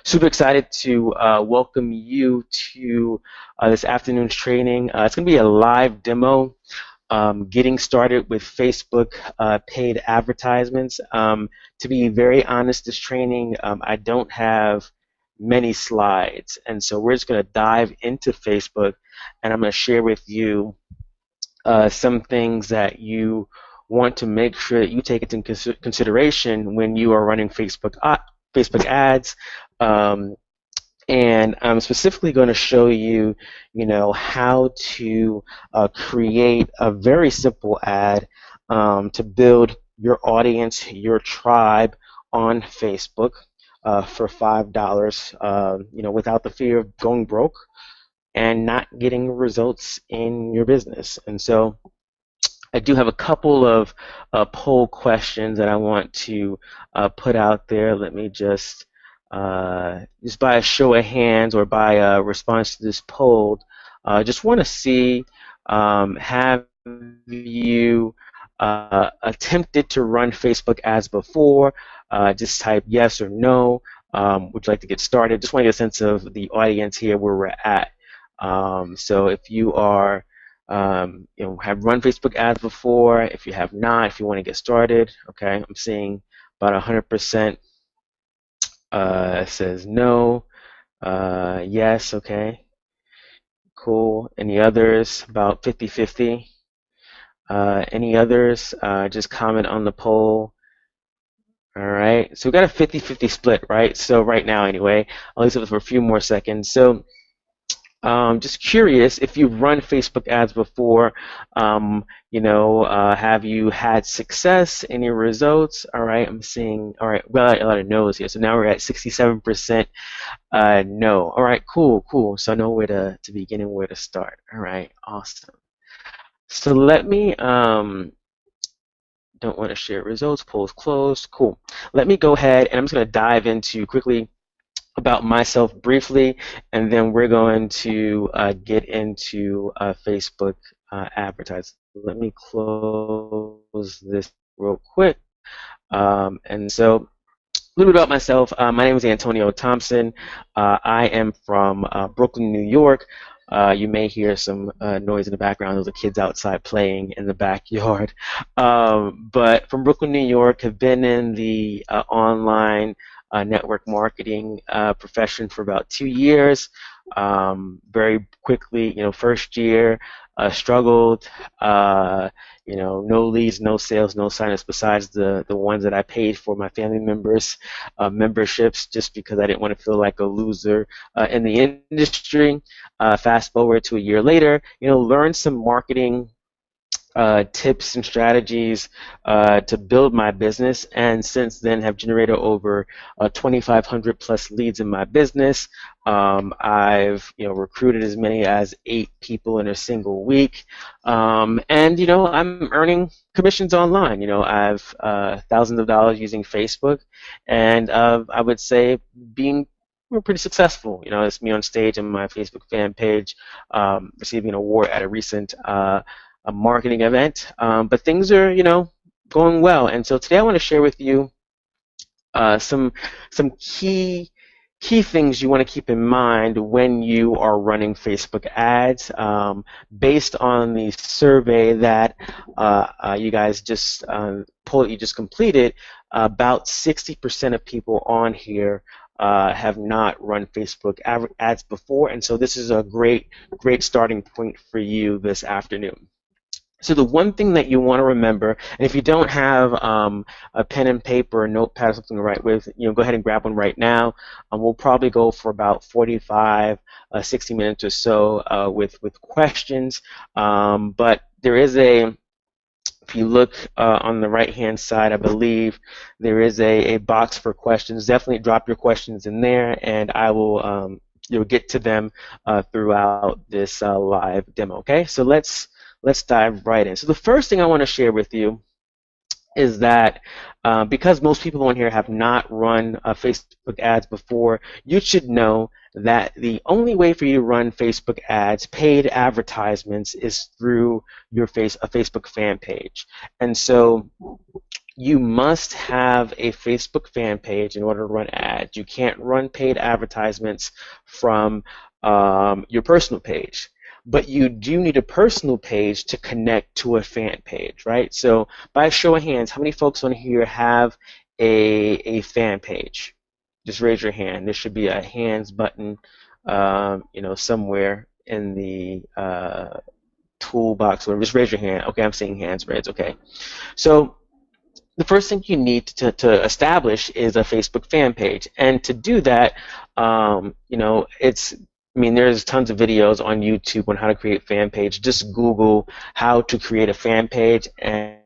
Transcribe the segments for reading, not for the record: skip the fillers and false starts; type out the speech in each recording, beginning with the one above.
Super excited to welcome you to this afternoon's training. It's going to be a live demo, getting started with Facebook paid advertisements. To be very honest, this training, I don't have many slides, and so we're just going to dive into Facebook, and I'm going to share with you some things that you want to make sure that you take into consideration when you are running Facebook ads. Um, and I'm specifically going to show you, how to create a very simple ad to build your audience, your tribe on Facebook for $5, without the fear of going broke and not getting results in your business. And so I do have a couple of poll questions that I want to put out there. Let me just by a show of hands or by a response to this poll, just want to see, have you attempted to run Facebook ads before? Just type yes or no. Would you like to get started? Just want to get a sense of the audience here, where we're at. So if you are have run Facebook ads before, if you have not, if you want to get started, okay, I'm seeing about 100% says no, yes, okay, cool. Any others? About 50-50. Any others? Just comment on the poll. All right, so we got a 50-50 split, right? So right now, anyway, I'll leave it for a few more seconds. So just curious if you've run Facebook ads before. Have you had success? Any results? All right, I'm seeing. All right, well, a lot of no's here. So now we're at 67% no. All right, cool. So I know where to begin and where to start. All right, awesome. So let me don't want to share results. Polls closed. Cool. Let me go ahead and I'm just going to dive into quickly about myself briefly, and then we're going to get into Facebook advertising. Let me close this real quick. And so a little bit about myself. My name is Antonio Thompson. I am from Brooklyn, New York. You may hear some noise in the background. Those are kids outside playing in the backyard. But from Brooklyn, New York, have been in the online network marketing profession for about 2 years. Very quickly, first year struggled. No leads, no sales, no signups besides the ones that I paid for my family members' memberships, just because I didn't want to feel like a loser in the industry. Fast forward to a year later, learned some marketing tips and strategies to build my business, and since then have generated over 2,500 plus leads in my business. I've recruited as many as 8 people in a single week, and I'm earning commissions online. I've thousands of dollars using Facebook, and I would say being pretty successful. It's me on stage on my Facebook fan page, receiving an award at a recent a marketing event, but things are going well. And so today I want to share with you some key things you want to keep in mind when you are running Facebook ads. Based on the survey that you guys just completed, about 60% of people on here have not run Facebook ads before, and so this is a great starting point for you this afternoon. So the one thing that you want to remember, and if you don't have a pen and paper or notepad or something to write with, go ahead and grab one right now. We'll probably go for about 45, 60 minutes or so with questions. But there is if you look on the right-hand side, I believe there is a box for questions. Definitely drop your questions in there, and I will you'll get to them throughout this live demo. Okay, so let's dive right in. So the first thing I want to share with you is that because most people on here have not run Facebook ads before, you should know that the only way for you to run Facebook ads, paid advertisements, is through a Facebook fan page. And so you must have a Facebook fan page in order to run ads. You can't run paid advertisements from your personal page. But you do need a personal page to connect to a fan page, right? So by a show of hands, how many folks on here have a fan page? Just raise your hand. There should be a hands button, somewhere in the toolbox. Or just raise your hand. Okay, I'm seeing hands raised. Okay, so the first thing you need to establish is a Facebook fan page. And to do that, there's tons of videos on YouTube on how to create fan page. Just Google how to create a fan page and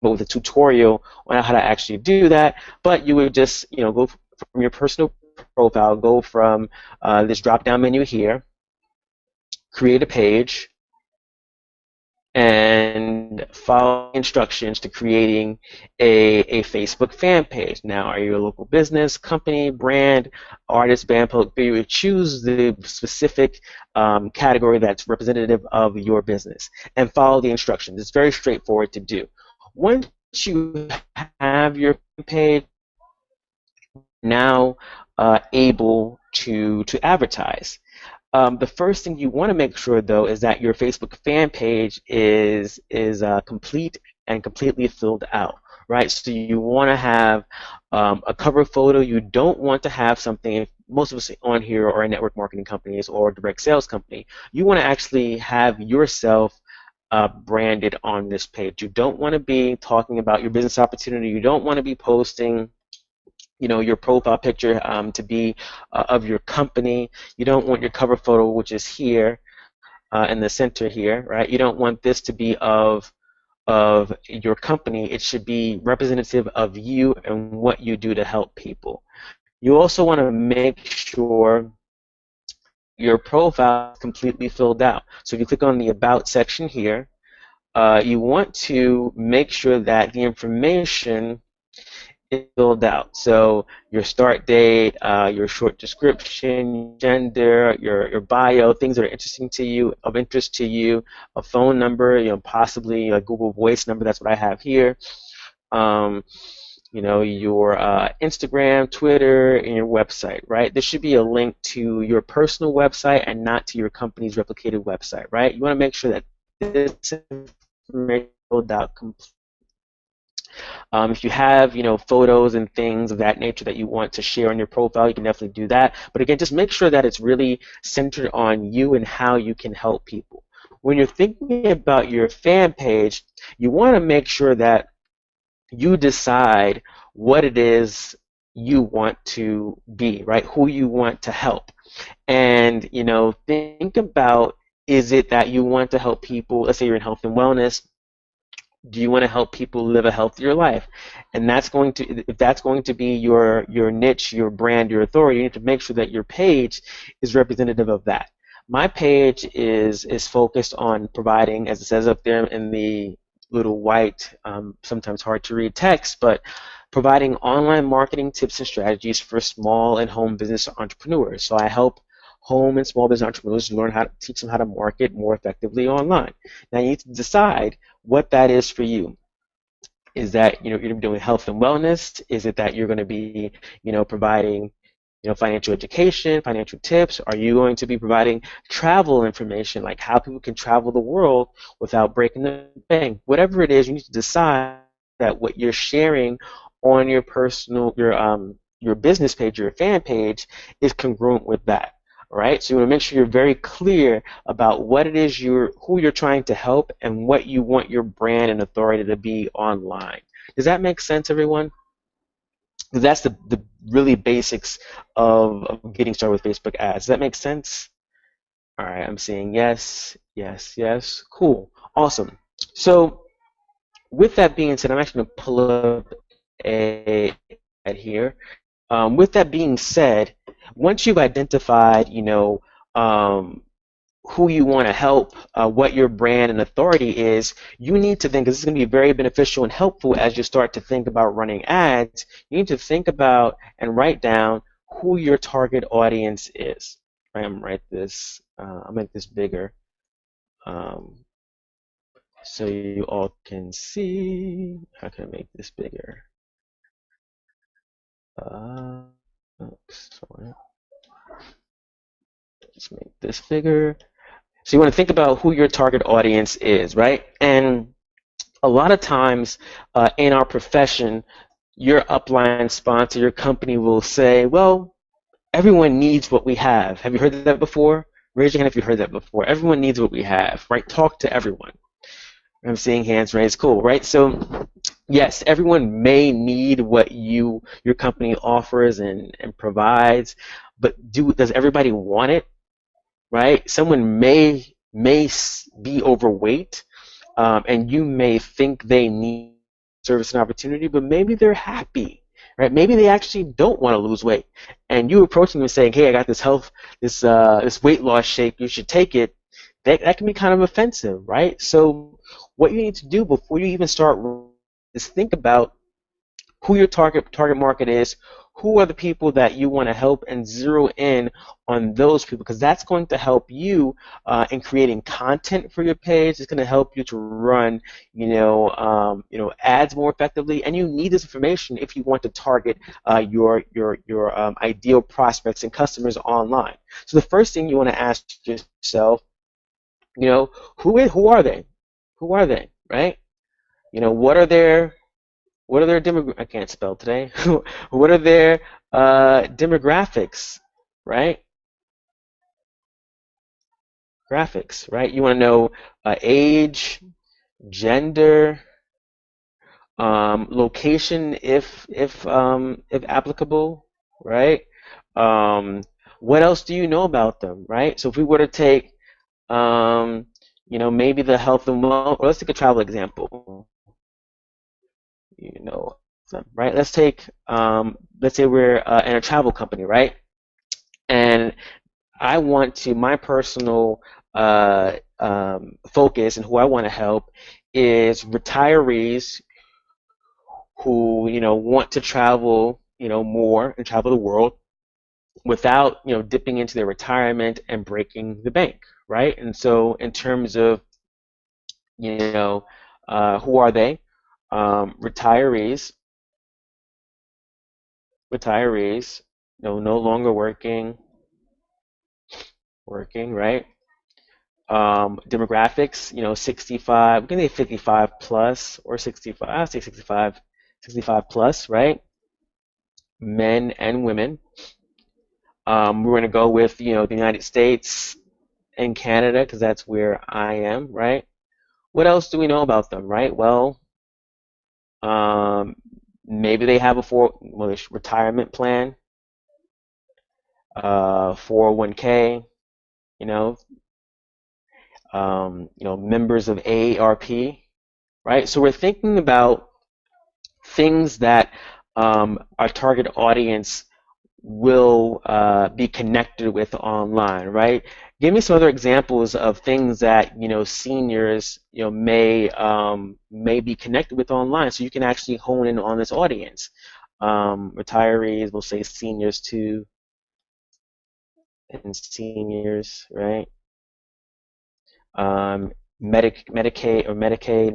with a tutorial on how to actually do that. But you would just, go from your personal profile, go from this drop-down menu here, create a page, and follow instructions to creating a Facebook fan page. Now, are you a local business, company, brand, artist, band, you would choose the specific category that's representative of your business and follow the instructions. It's very straightforward to do. Once you have your page, now able to advertise. The first thing you want to make sure, though, is that your Facebook fan page is complete and completely filled out, right? So you want to have a cover photo. You don't want to have something, most of us on here are network marketing companies or direct sales company. You want to actually have yourself branded on this page. You don't want to be talking about your business opportunity. You don't want to be posting your profile picture to be of your company. You don't want your cover photo, which is here in the center here, right? You don't want this to be of your company. It should be representative of you and what you do to help people. You also want to make sure your profile is completely filled out. So if you click on the About section here, you want to make sure that the information filled out. So your start date, your short description, gender, your bio, things that are interesting to you, of interest to you, a phone number, possibly a Google Voice number. That's what I have here. Your Instagram, Twitter, and your website, right? There should be a link to your personal website and not to your company's replicated website, right? You want to make sure that this information is filled out completely. If you have, photos and things of that nature that you want to share on your profile, you can definitely do that. But again, just make sure that it's really centered on you and how you can help people. When you're thinking about your fan page, you want to make sure that you decide what it is you want to be, right? Who you want to help. And, think about, is it that you want to help people? Let's say you're in health and wellness. Do you want to help people live a healthier life? And if that's going to be your niche, your brand, your authority, you need to make sure that your page is representative of that. My page is focused on providing, as it says up there in the little white, sometimes hard to read text, but providing online marketing tips and strategies for small and home business entrepreneurs. So I help home and small business entrepreneurs learn how to teach them how to market more effectively online. Now you need to decide what that is for you. Is that you're doing health and wellness? Is it that you're going to be providing financial education, financial tips? Are you going to be providing travel information, like how people can travel the world without breaking the bank? Whatever it is, you need to decide that what you're sharing on your personal, your business page, your fan page, is congruent with that. Right? So you want to make sure you're very clear about what it is who you're trying to help and what you want your brand and authority to be online. Does that make sense, everyone? That's the really basics of getting started with Facebook ads. Does that make sense? All right, I'm seeing yes, yes, yes. Cool. Awesome. So with that being said, I'm actually going to pull up a ad here. With that being said, once you've identified, who you want to help, what your brand and authority is, you need to think, because this is going to be very beneficial and helpful as you start to think about running ads, you need to think about and write down who your target audience is. right? I'm write this. I'll make this bigger, um, so you all can see. How can I make this bigger? Uh, sorry. Let's make this bigger. So you want to think about who your target audience is, right? And a lot of times in our profession, your upline sponsor, your company will say, well, everyone needs what we have. Have you heard that before? Raise your hand if you've heard that before. Everyone needs what we have, right? Talk to everyone. I'm seeing hands raised. Cool, right? So yes, everyone may need what your company offers and provides, but does everybody want it, right? Someone may be overweight, and you may think they need service and opportunity, but maybe they're happy, right? Maybe they actually don't want to lose weight, and you approaching them and saying, "Hey, I got this weight loss shake. You should take it." That can be kind of offensive, right? So, what you need to do before you even start is think about who your target market is, who are the people that you want to help, and zero in on those people, because that's going to help you in creating content for your page. It's going to help you to run, ads more effectively, and you need this information if you want to target your ideal prospects and customers online. So the first thing you want to ask yourself, who are they? Who are they, right? What are their I can't spell today. What are their demographics, right? Graphics, right? You want to know age, gender, location if applicable, right? Um, what else do you know about them, right? So if we were to take maybe the health and well, let's take a travel example. you know, right? Let's say we're in a travel company, right? And my personal focus and who I want to help is retirees who, want to travel, more and travel the world without, dipping into their retirement and breaking the bank, right? And so in terms of, who are they? Retirees, no longer working, right? Demographics, 65, we can say 55 plus or 65, I'll say 65 plus, right? Men and women. We're going to go with, the United States and Canada because that's where I am, right? What else do we know about them, right? Well, um, maybe they have a retirement plan, 401k, you know, members of AARP, right? So we're thinking about things that our target audience will be connected with online, right? Give me some other examples of things that seniors may be connected with online, so you can actually hone in on this audience. Retirees, we'll say seniors too, and seniors, right? Medicaid or Medicaid,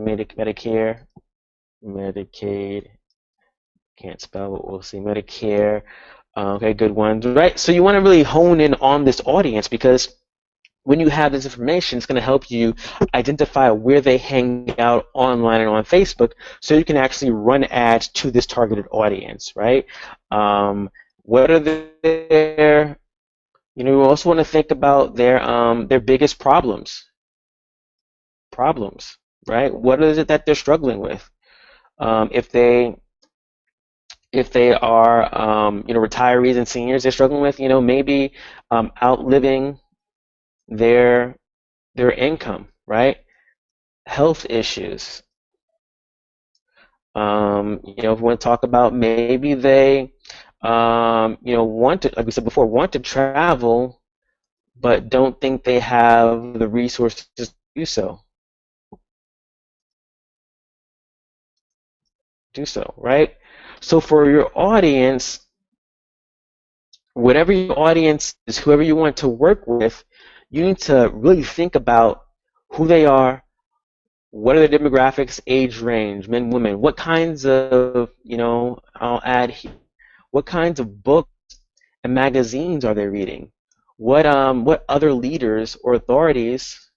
can't spell it. We'll see Medicare. Okay, good ones, right? So you want to really hone in on this audience because when you have this information, it's going to help you identify where they hang out online and on Facebook, so you can actually run ads to this targeted audience, right? What are their, you also want to think about their biggest problems, right? What is it that they're struggling with? If they are retirees and seniors, they're struggling with maybe outliving their income, right? Health issues. If we want to talk about maybe they want to, like we said before, want to travel but don't think they have the resources to do so, right? So for your audience, whatever your audience is, whoever you want to work with, you need to really think about who they are, what are the demographics, age range, men, women, what kinds of, I'll add here, what kinds of books and magazines are they reading? What other leaders or authorities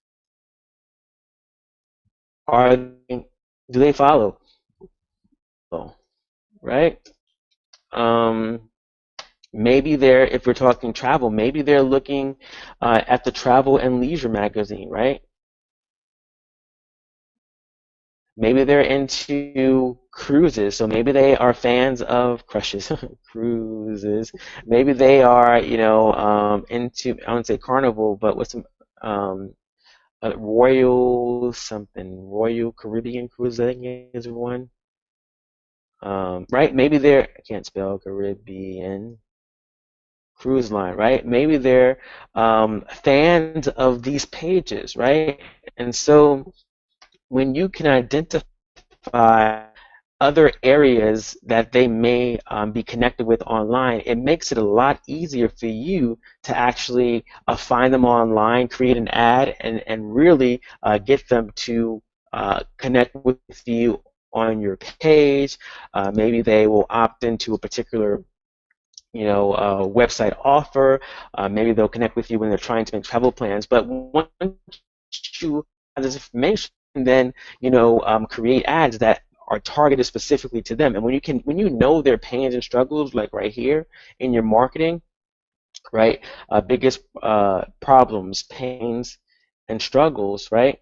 are do they follow? Right? Um, Maybe they're, if we're talking travel, maybe they're looking at the Travel and Leisure magazine, right? Maybe they're into cruises, so maybe they are fans of crushes, cruises. Maybe they are, into, I wouldn't say Carnival, but what's some um, Royal something, Royal Caribbean cruise, I think is one. Right? Maybe they're, I can't spell Caribbean cruise line, right? Maybe they're fans of these pages, right? And so when you can identify other areas that they may be connected with online, it makes it a lot easier for you to actually find them online, create an ad, and really get them to connect with you on your page. Maybe they will opt into a particular website offer. Maybe they'll connect with you when they're trying to make travel plans. But once you have this information, then create ads that are targeted specifically to them. And when you know their pains and struggles, like right here in your marketing, right, biggest problems, pains, and struggles, right?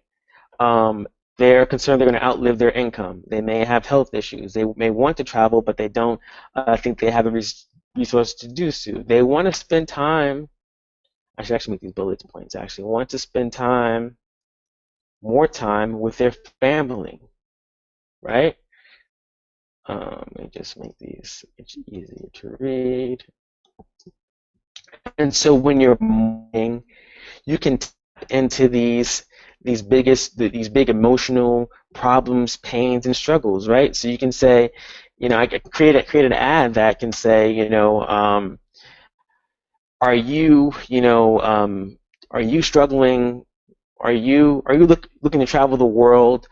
Um, they're concerned they're going to outlive their income. They may have health issues. They may want to travel, but they don't think they have a resource to do so. They want to spend time. I should actually make these bullet points. Actually, want to spend more time with their family, right? Let me just make these easier to read. And so when you're marketing, you can tap into these big emotional problems, pains, and struggles, right? So you can say, I could create an ad that can say, are you, are you struggling? Are you looking to travel the world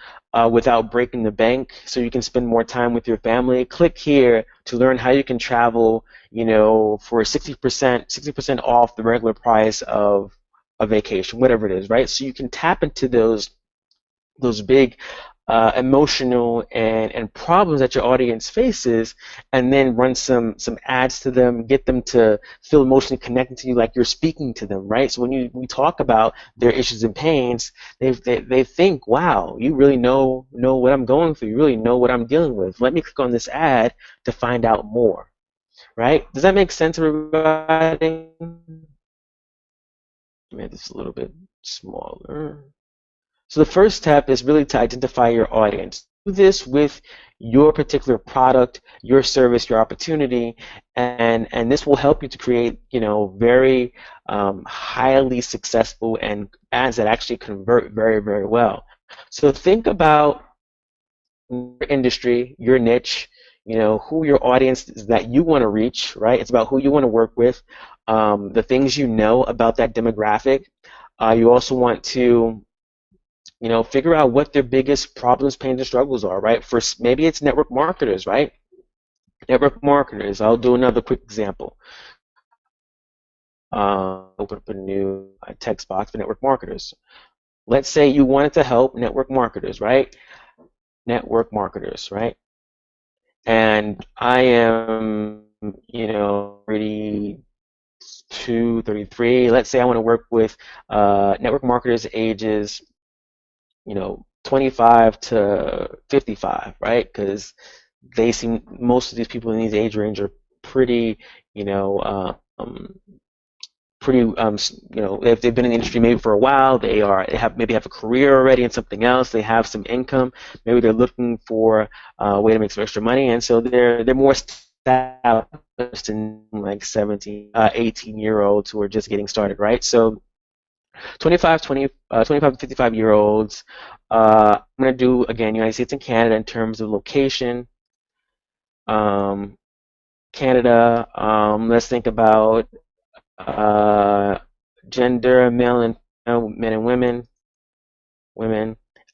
without breaking the bank so you can spend more time with your family? Click here to learn how you can travel, for 60% off the regular price of a vacation, whatever it is, right? So you can tap into those big emotional and problems that your audience faces, and then run some ads to them, get them to feel emotionally connected to you, like you're speaking to them, right? So when we talk about their issues and pains, they think, wow, you really know what I'm going through, you really know what I'm dealing with. Let me click on this ad to find out more, right? Does that make sense, everybody? Make this a little bit smaller. So the first step is really to identify your audience. Do this with your particular product, your service, your opportunity, and this will help you to create, very highly successful and ads that actually convert very, very well. So think about your industry, your niche, who your audience is that you want to reach, right? It's about who you want to work with, the things you know about that demographic. You also want to figure out what their biggest problems, pains, and struggles are, right? First, maybe it's network marketers, right? Network marketers. I'll do another quick example. Open up a new text box for network marketers. Let's say you wanted to help network marketers, right? Network marketers, right? And I am, 32, 33. Let's say I want to work with network marketers ages 25 to 55, right? Because most of these people in these age range are pretty, you know, pretty, if they've been in the industry maybe for a while, maybe have a career already in something else, they have some income, maybe they're looking for a way to make some extra money, and so they're more established than like 17, 18-year-olds who are just getting started, right? So 25 to 55-year-olds. I'm going to do, again, United States and Canada in terms of location. Canada. Let's think about uh, gender, male and men and women.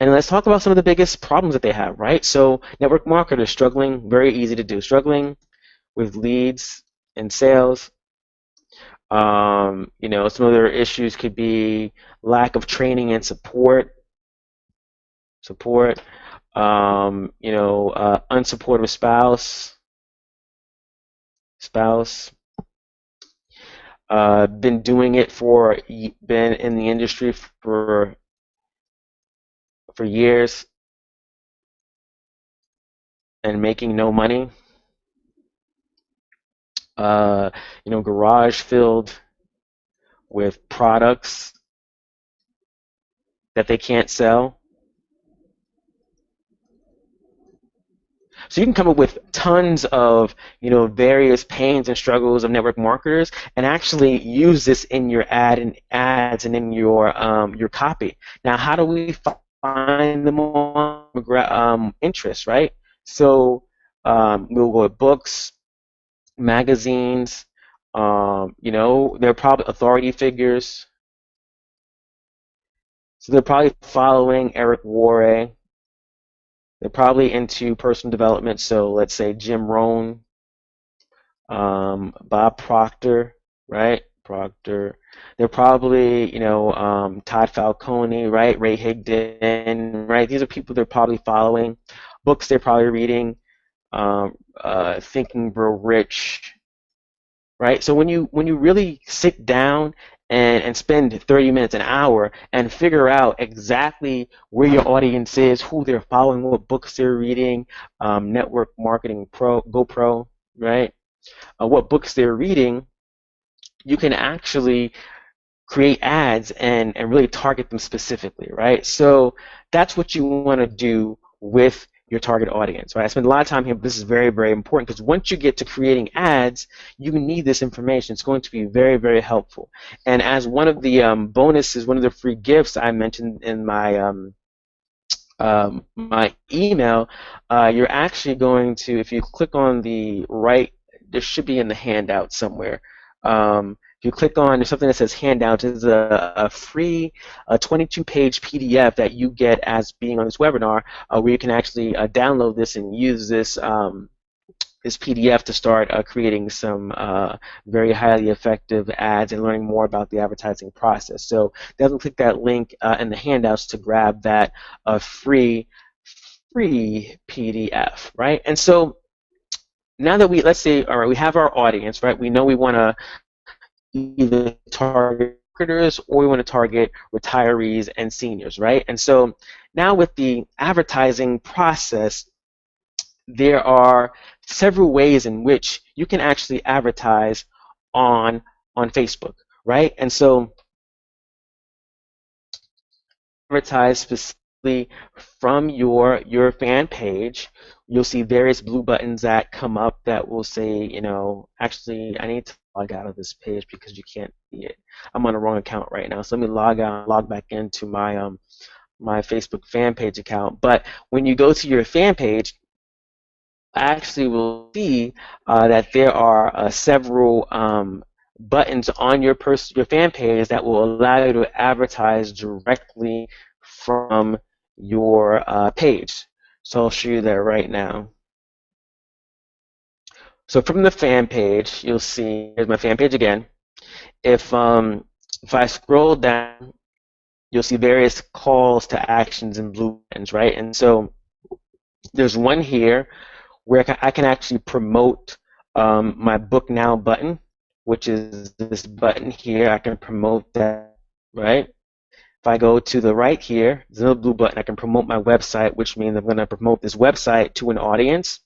And let's talk about some of the biggest problems that they have, right? So network marketers struggling, very easy to do, struggling with leads and sales. Some other issues could be lack of training and support, unsupportive spouse, been in the industry for years and making no money, garage filled with products that they can't sell. So you can come up with tons of, various pains and struggles of network marketers, and actually use this in your ads and in your copy. Now, how do we find them on interest, right? So we'll go with books, magazines. They're probably authority figures. So they're probably following Eric Worre. They're probably into personal development. So let's say Jim Rohn, Bob Proctor, right? Proctor. They're probably, Todd Falcone, right? Ray Higdon, right? These are people they're probably following. Books they're probably reading, Think and Grow Rich, right? So when you really sit down and spend 30 minutes, an hour, and figure out exactly where your audience is, who they're following, what books they're reading, Network Marketing Pro, GoPro, right? What books they're reading, you can actually create ads and really target them specifically, right? So that's what you want to do with your target audience, right? I spend a lot of time here, but this is very, very important, because once you get to creating ads, you need this information. It's going to be very, very helpful. And as one of the bonuses, one of the free gifts I mentioned in my email, you're actually going to, if you click on the right, there should be in the handout somewhere. If you click on, there's something that says handouts. It's a free 22-page PDF that you get as being on this webinar, where you can actually download this and use this PDF to start creating some very highly effective ads and learning more about the advertising process. So definitely click that link in the handouts to grab that free PDF, right? And so now that let's say, all right, we have our audience, right? We know we want to either target marketers or we want to target retirees and seniors, right? And so now with the advertising process, there are several ways in which you can actually advertise on Facebook, right? And so advertise specifically from your fan page. You'll see various blue buttons that come up that will say, actually I need to log out of this page because you can't see it. I'm on the wrong account right now, so let me log back into my my Facebook fan page account. But when you go to your fan page, actually will see that there are several buttons on your fan page that will allow you to advertise directly from your page. So I'll show you that right now. So from the fan page, you'll see, here's my fan page again. If I scroll down, you'll see various calls to actions and blue buttons, right? And so there's one here where I can actually promote my Book Now button, which is this button here. I can promote that, right? If I go to the right here, there's another blue button. I can promote my website, which means I'm going to promote this website to an audience.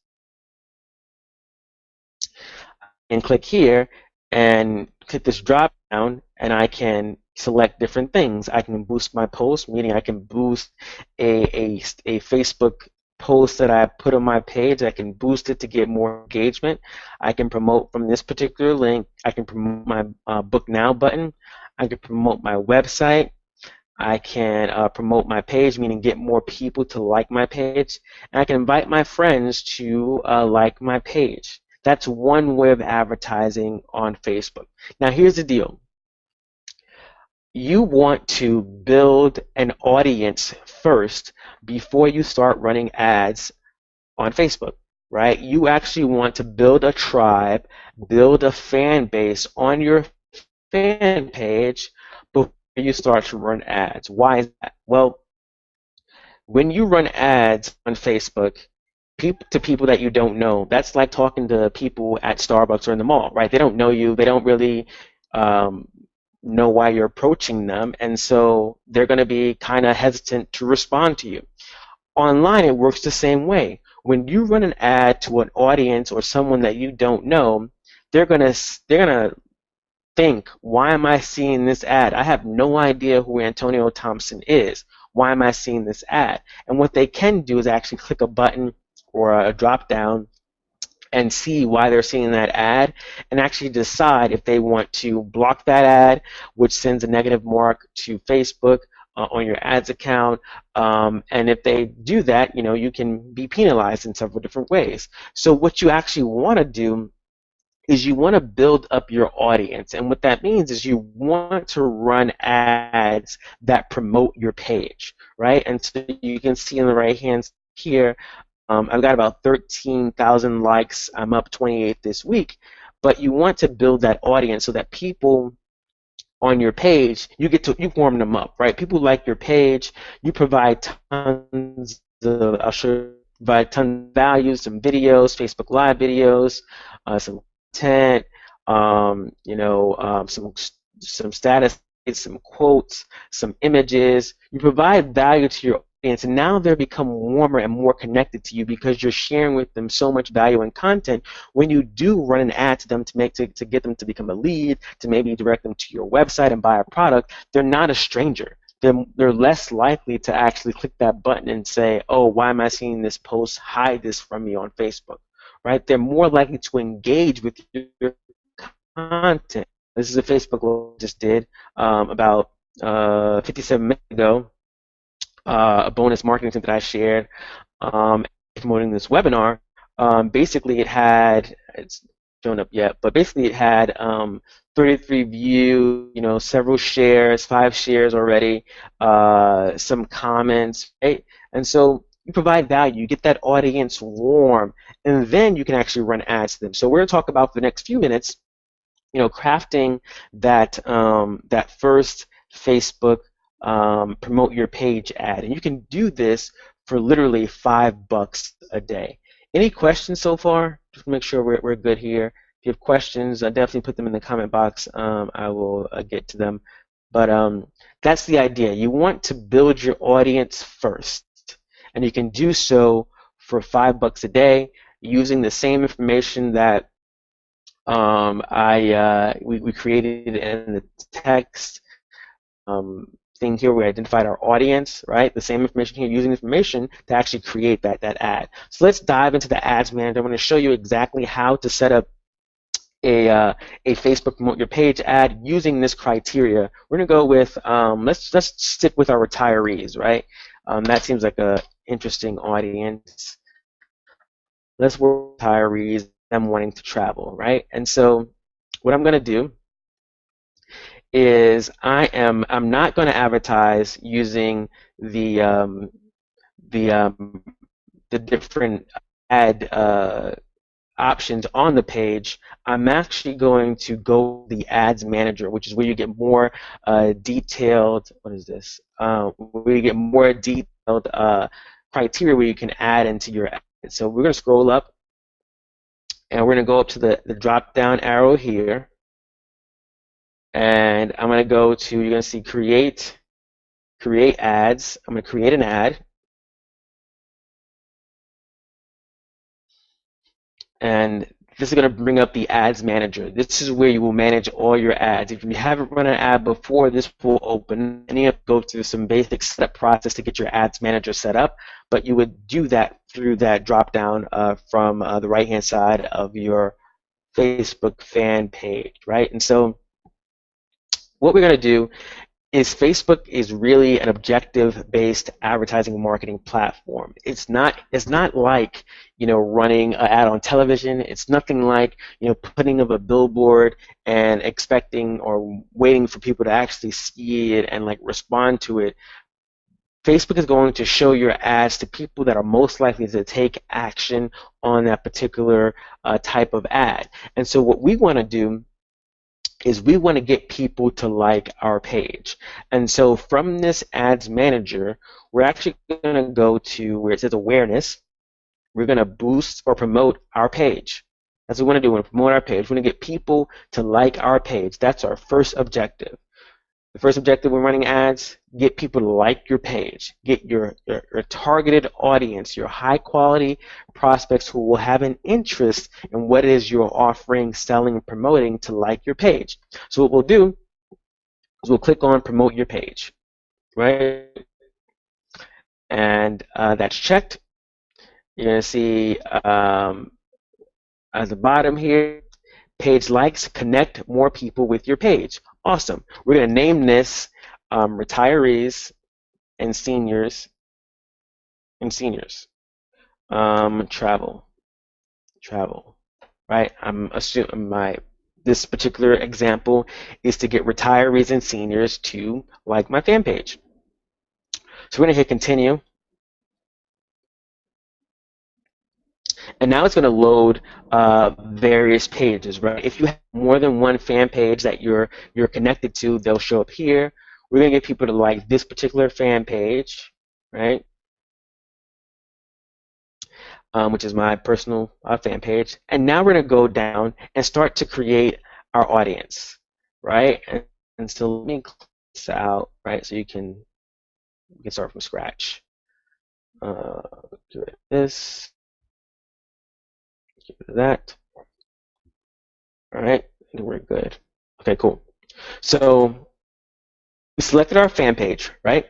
And click here and click this drop down, and I can select different things. I can boost my post, meaning I can boost a Facebook post that I put on my page. I can boost it to get more engagement. I can promote from this particular link. I can promote my Book Now button. I can promote my website. I can promote my page, meaning get more people to like my page. And I can invite my friends to like my page. That's one way of advertising on Facebook. Now, here's the deal. You want to build an audience first before you start running ads on Facebook, right? You actually want to build a tribe, build a fan base on your fan page before you start to run ads. Why is that? Well, when you run ads on Facebook, to people that you don't know, that's like talking to people at Starbucks or in the mall, right? They don't know you. They don't really um, know why you're approaching them, and so they're going to be kind of hesitant to respond to you. Online, it works the same way. When you run an ad to an audience or someone that you don't know, they're gonna think, why am I seeing this ad? I have no idea who Antonio Thompson is. Why am I seeing this ad? And what they can do is actually click a button or a drop down and see why they're seeing that ad and actually decide if they want to block that ad, which sends a negative mark to Facebook on your ads account. And if they do that, you can be penalized in several different ways. So what you actually want to do is you want to build up your audience. And what that means is you want to run ads that promote your page, right? And so you can see on the right hand here, I've got about 13,000 likes. I'm up 28 this week. But you want to build that audience so that people on your page, you warm them up, right? People like your page. You provide tons of values, some videos, Facebook Live videos, some content, some status, some quotes, some images. You provide value to your audience, and now they become warmer and more connected to you because you're sharing with them so much value and content. When you do run an ad to them to get them to become a lead, to maybe direct them to your website and buy a product, they're not a stranger. They're less likely to actually click that button and say, oh, why am I seeing this post? Hide this from me on Facebook, right? They're more likely to engage with your content. This is a Facebook Live I just did about 57 minutes ago, a bonus marketing tip that I shared promoting this webinar. Basically, it's shown up yet, but basically it had 33 views, several shares, 5 shares already, some comments, right? And so you provide value, you get that audience warm, and then you can actually run ads to them. So we're going to talk about for the next few minutes, crafting that first Facebook promote your page ad, and you can do this for literally $5 a day. Any questions so far? Just to make sure we're good here. If you have questions, definitely put them in the comment box. I will get to them. But that's the idea. You want to build your audience first, and you can do so for $5 a day using the same information that we created in the text thing here. We identified our audience, right? The same information here, using information to actually create that ad. So let's dive into the ads manager. I'm going to show you exactly how to set up a Facebook promote your page ad using this criteria. We're going to go with let's stick with our retirees, right? That seems like a interesting audience. Let's work with retirees, them wanting to travel, right? And so what I'm going to do is I'm not going to advertise using the different ad options on the page. I'm actually going to go to the ads manager, which is where you get more detailed. What is this? Where you get more detailed criteria where you can add into your ad. So we're going to scroll up, and we're going to go up to the drop down arrow here. And I'm going to go to, you're going to see create ads. I'm going to create an ad. And this is going to bring up the ads manager. This is where you will manage all your ads. If you haven't run an ad before, this will open, and you have to go through some basic setup process to get your ads manager set up. But you would do that through that drop down from the right hand side of your Facebook fan page, right? And so what we're going to do is Facebook is really an objective-based advertising and marketing platform. It's not like, running an ad on television. It's nothing like, putting up a billboard and expecting or waiting for people to actually see it and like respond to it. Facebook is going to show your ads to people that are most likely to take action on that particular type of ad. And so what we want to do is we want to get people to like our page. And so from this ads manager, we're actually going to go to where it says awareness. We're going to boost or promote our page. That's what we want to do. We want to promote our page. We want to get people to like our page. That's our first objective. The first objective when running ads, get people to like your page. Get your targeted audience, your high quality prospects who will have an interest in what it is you're offering, selling, and promoting to like your page. So what we'll do is we'll click on promote your page, right? And that's checked. You're going to see at the bottom here, page likes, connect more people with your page. Awesome. We're going to name this retirees and seniors travel, right? I'm assuming this particular example is to get retirees and seniors to like my fan page. So we're going to hit continue. And now it's going to load various pages, right? If you have more than one fan page that you're connected to, they'll show up here. We're going to get people to like this particular fan page, right? Which is my personal fan page. And now we're going to go down and start to create our audience, right? And so let me close this out, right? So you can start from scratch. Give it this. Give it that. All right, and we're good. Okay, cool. So we selected our fan page, right?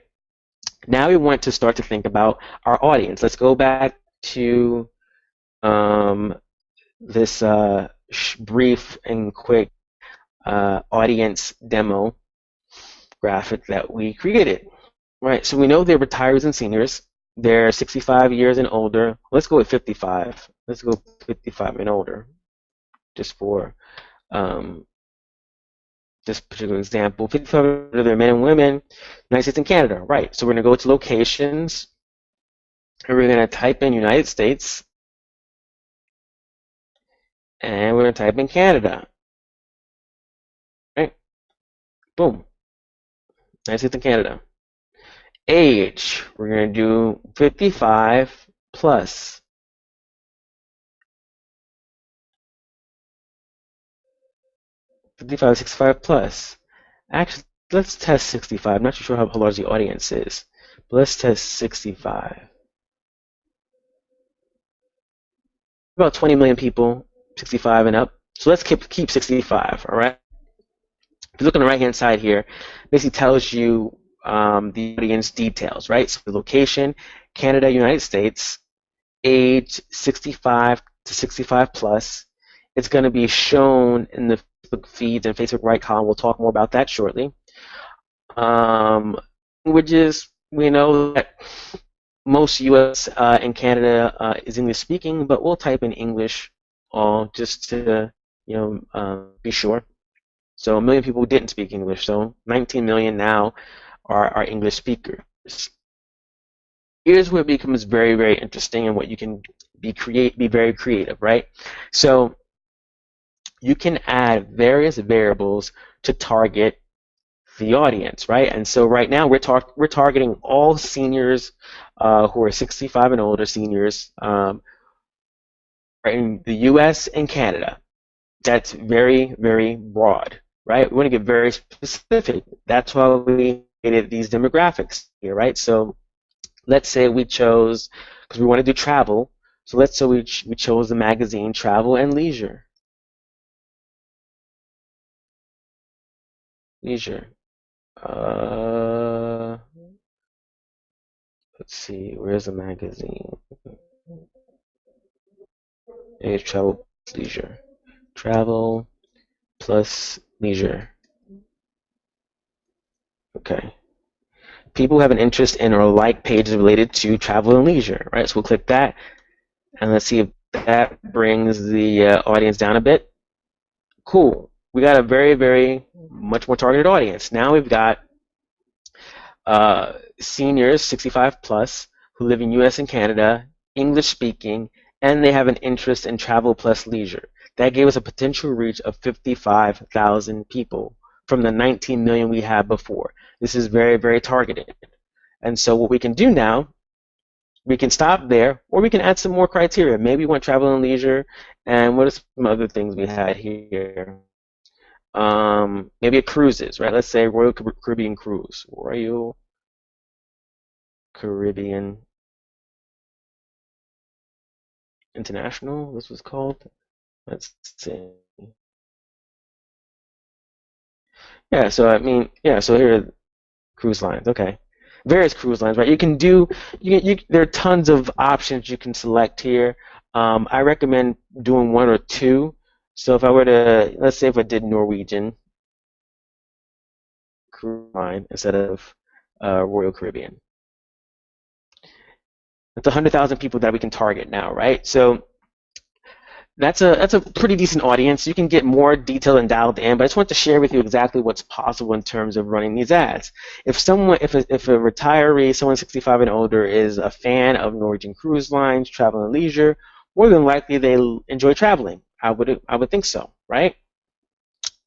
Now we want to start to think about our audience. Let's go back to this brief and quick audience demo graphic that we created. Right, so we know they're retirees and seniors. They're 65 years and older. Let's go with 55. Let's go 55 and older, just for this particular example. 55 and older, they're men and women, United States and Canada. Right, so we're going to go to locations, and we're going to type in United States, and we're going to type in Canada. Right, boom, United States and Canada. Age, we're going to do 55 plus. 55, 65 plus. Actually, let's test 65. I'm not too sure how large the audience is, but let's test 65. About 20 million people, 65 and up. So let's keep 65, all right? If you look on the right-hand side here, basically tells you the audience details, right? So the location, Canada, United States, age 65 to 65 plus. It's going to be shown in the Facebook feeds and Facebook right column. We'll talk more about that shortly. Languages, we know that most U.S. And Canada is English speaking, but we'll type in English all just to be sure. So 1 million people didn't speak English, so 19 million now are English speakers. Here's where it becomes very, very interesting and what you can be very creative, right? So you can add various variables to target the audience, right? And so right now we're targeting all seniors who are 65 and older, seniors in the U.S. and Canada. That's very, very broad, right? We want to get very specific. That's why we created these demographics here, right? So let's say we chose, because we want to do travel, so let's say we chose the magazine Travel and Leisure. Leisure. Let's see, where's the magazine? It's Travel plus Leisure. Travel plus Leisure. Okay. People who have an interest in or like pages related to travel and leisure, right? So we'll click that, and let's see if that brings the audience down a bit. Cool. We got a very, very much more targeted audience. Now we've got seniors, 65 plus, who live in US and Canada, English speaking, and they have an interest in travel plus leisure. That gave us a potential reach of 55,000 people from the 19 million we had before. This is very, very targeted. And so what we can do now, we can stop there, or we can add some more criteria. Maybe we want travel and leisure, and what are some other things we had here? Maybe a cruises, right? Let's say Royal Caribbean Cruise. Royal Caribbean International, this was called. Let's see. Yeah, so I mean, yeah, so here are cruise lines. Okay. Various cruise lines, right? You can do, there are tons of options you can select here. I recommend doing one or two. So if I were to, let's say if I did Norwegian cruise line instead of Royal Caribbean. It's 100,000 people that we can target now, right? So that's a pretty decent audience. You can get more detailed and dialed in, but I just want to share with you exactly what's possible in terms of running these ads. If a retiree, someone 65 and older, is a fan of Norwegian Cruise Lines, travel and leisure, more than likely they enjoy traveling. I would think so, right?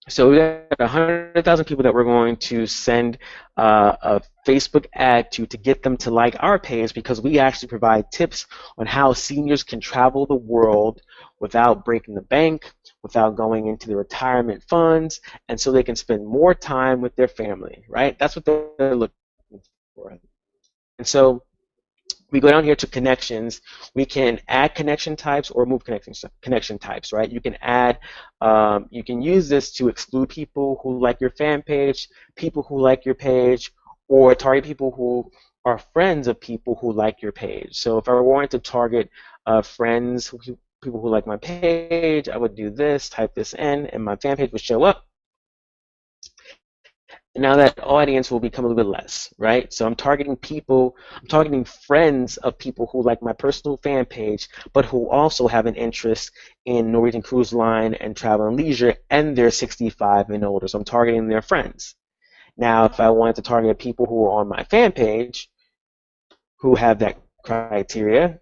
So we got 100,000 people that we're going to send a Facebook ad to get them to like our page, because we actually provide tips on how seniors can travel the world without breaking the bank, without going into the retirement funds, and so they can spend more time with their family, right? That's what they're looking for. And so we go down here to connections. We can add connection types or remove connection types, right? You can use this to exclude people who like your fan page, people who like your page, or target people who are friends of people who like your page. So if I wanted to target friends, people who like my page, I would do this, type this in, and my fan page would show up. Now that audience will become a little bit less, right? So I'm targeting friends of people who like my personal fan page, but who also have an interest in Norwegian Cruise Line and travel and leisure, and they're 65 and older. So I'm targeting their friends. Now, if I wanted to target people who are on my fan page who have that criteria,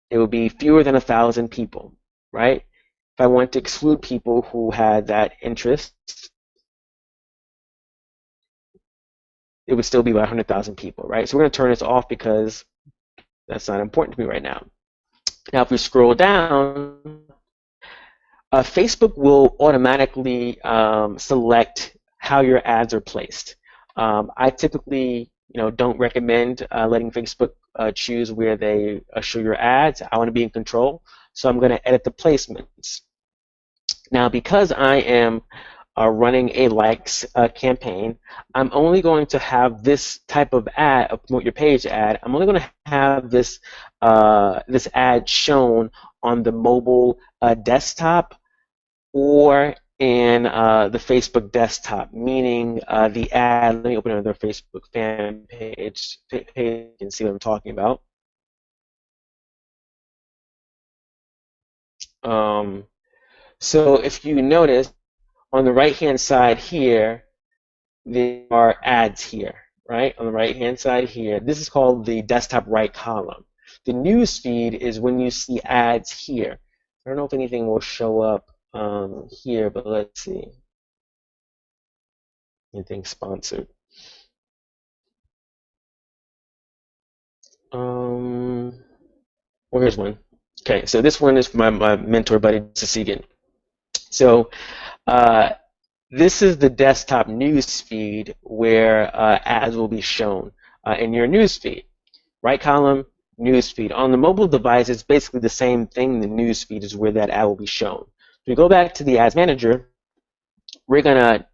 it would be fewer than 1,000 people, right? If I want to exclude people who had that interest, it would still be about 100,000 people, right? So we're going to turn this off because that's not important to me right now. Now, if we scroll down, Facebook will automatically select how your ads are placed. I typically, don't recommend letting Facebook choose where they show your ads. I want to be in control, so I'm going to edit the placements. Now, because I am running a likes campaign, I'm only going to have this type of ad, a promote your page ad. I'm only going to have this this ad shown on the mobile desktop or in the Facebook desktop, meaning the ad. Let me open another Facebook fan page. You can see what I'm talking about. So if you notice, on the right-hand side here, there are ads here, right? On the right-hand side here. This is called the desktop right column. The news feed is when you see ads here. I don't know if anything will show up here, but let's see. Anything sponsored. Well, here's one. Okay, so this one is from my mentor buddy, Sasigan. So this is the desktop news feed where ads will be shown in your news feed. Right column, news feed. On the mobile device, it's basically the same thing. The news feed is where that ad will be shown. If we go back to the ads manager, we're going to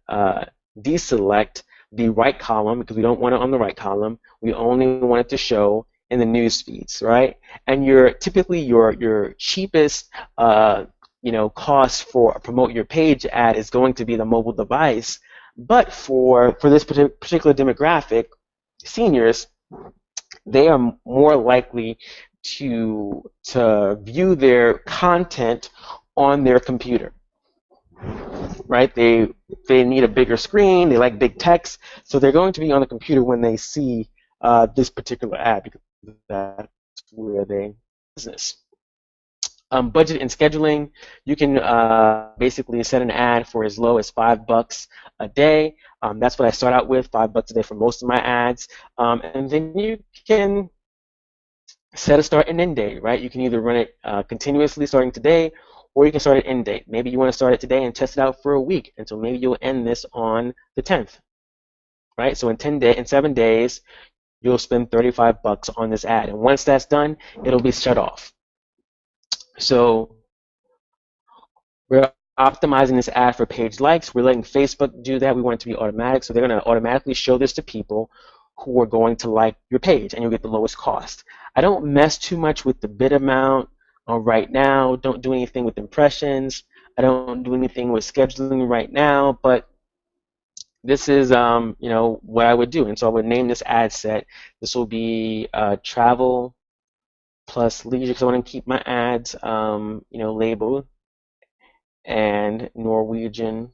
deselect the right column because we don't want it on the right column. We only want it to show in the news feeds, right? And typically your cheapest cost for a promote your page ad is going to be the mobile device. But for this particular demographic, seniors, they are more likely to view their content on their computer, right? They need a bigger screen. They like big text, so they're going to be on the computer when they see this particular ad because that's where they business. Budget and scheduling, you can basically set an ad for as low as $5 a day. That's what I start out with, $5 a day for most of my ads. And then you can set a start and end date, right? You can either run it continuously starting today, or you can start at end date. Maybe you want to start it today and test it out for a week until maybe you'll end this on the 10th, right? So in 7 days, you'll spend $35 on this ad. And once that's done, it'll be shut off. So we're optimizing this ad for page likes. We're letting Facebook do that. We want it to be automatic. So they're going to automatically show this to people who are going to like your page, and you'll get the lowest cost. I don't mess too much with the bid amount right now. Don't do anything with impressions. I don't do anything with scheduling right now, but this is what I would do. And so I would name this ad set. This will be travel plus leisure, because I want to keep my ads labeled, and Norwegian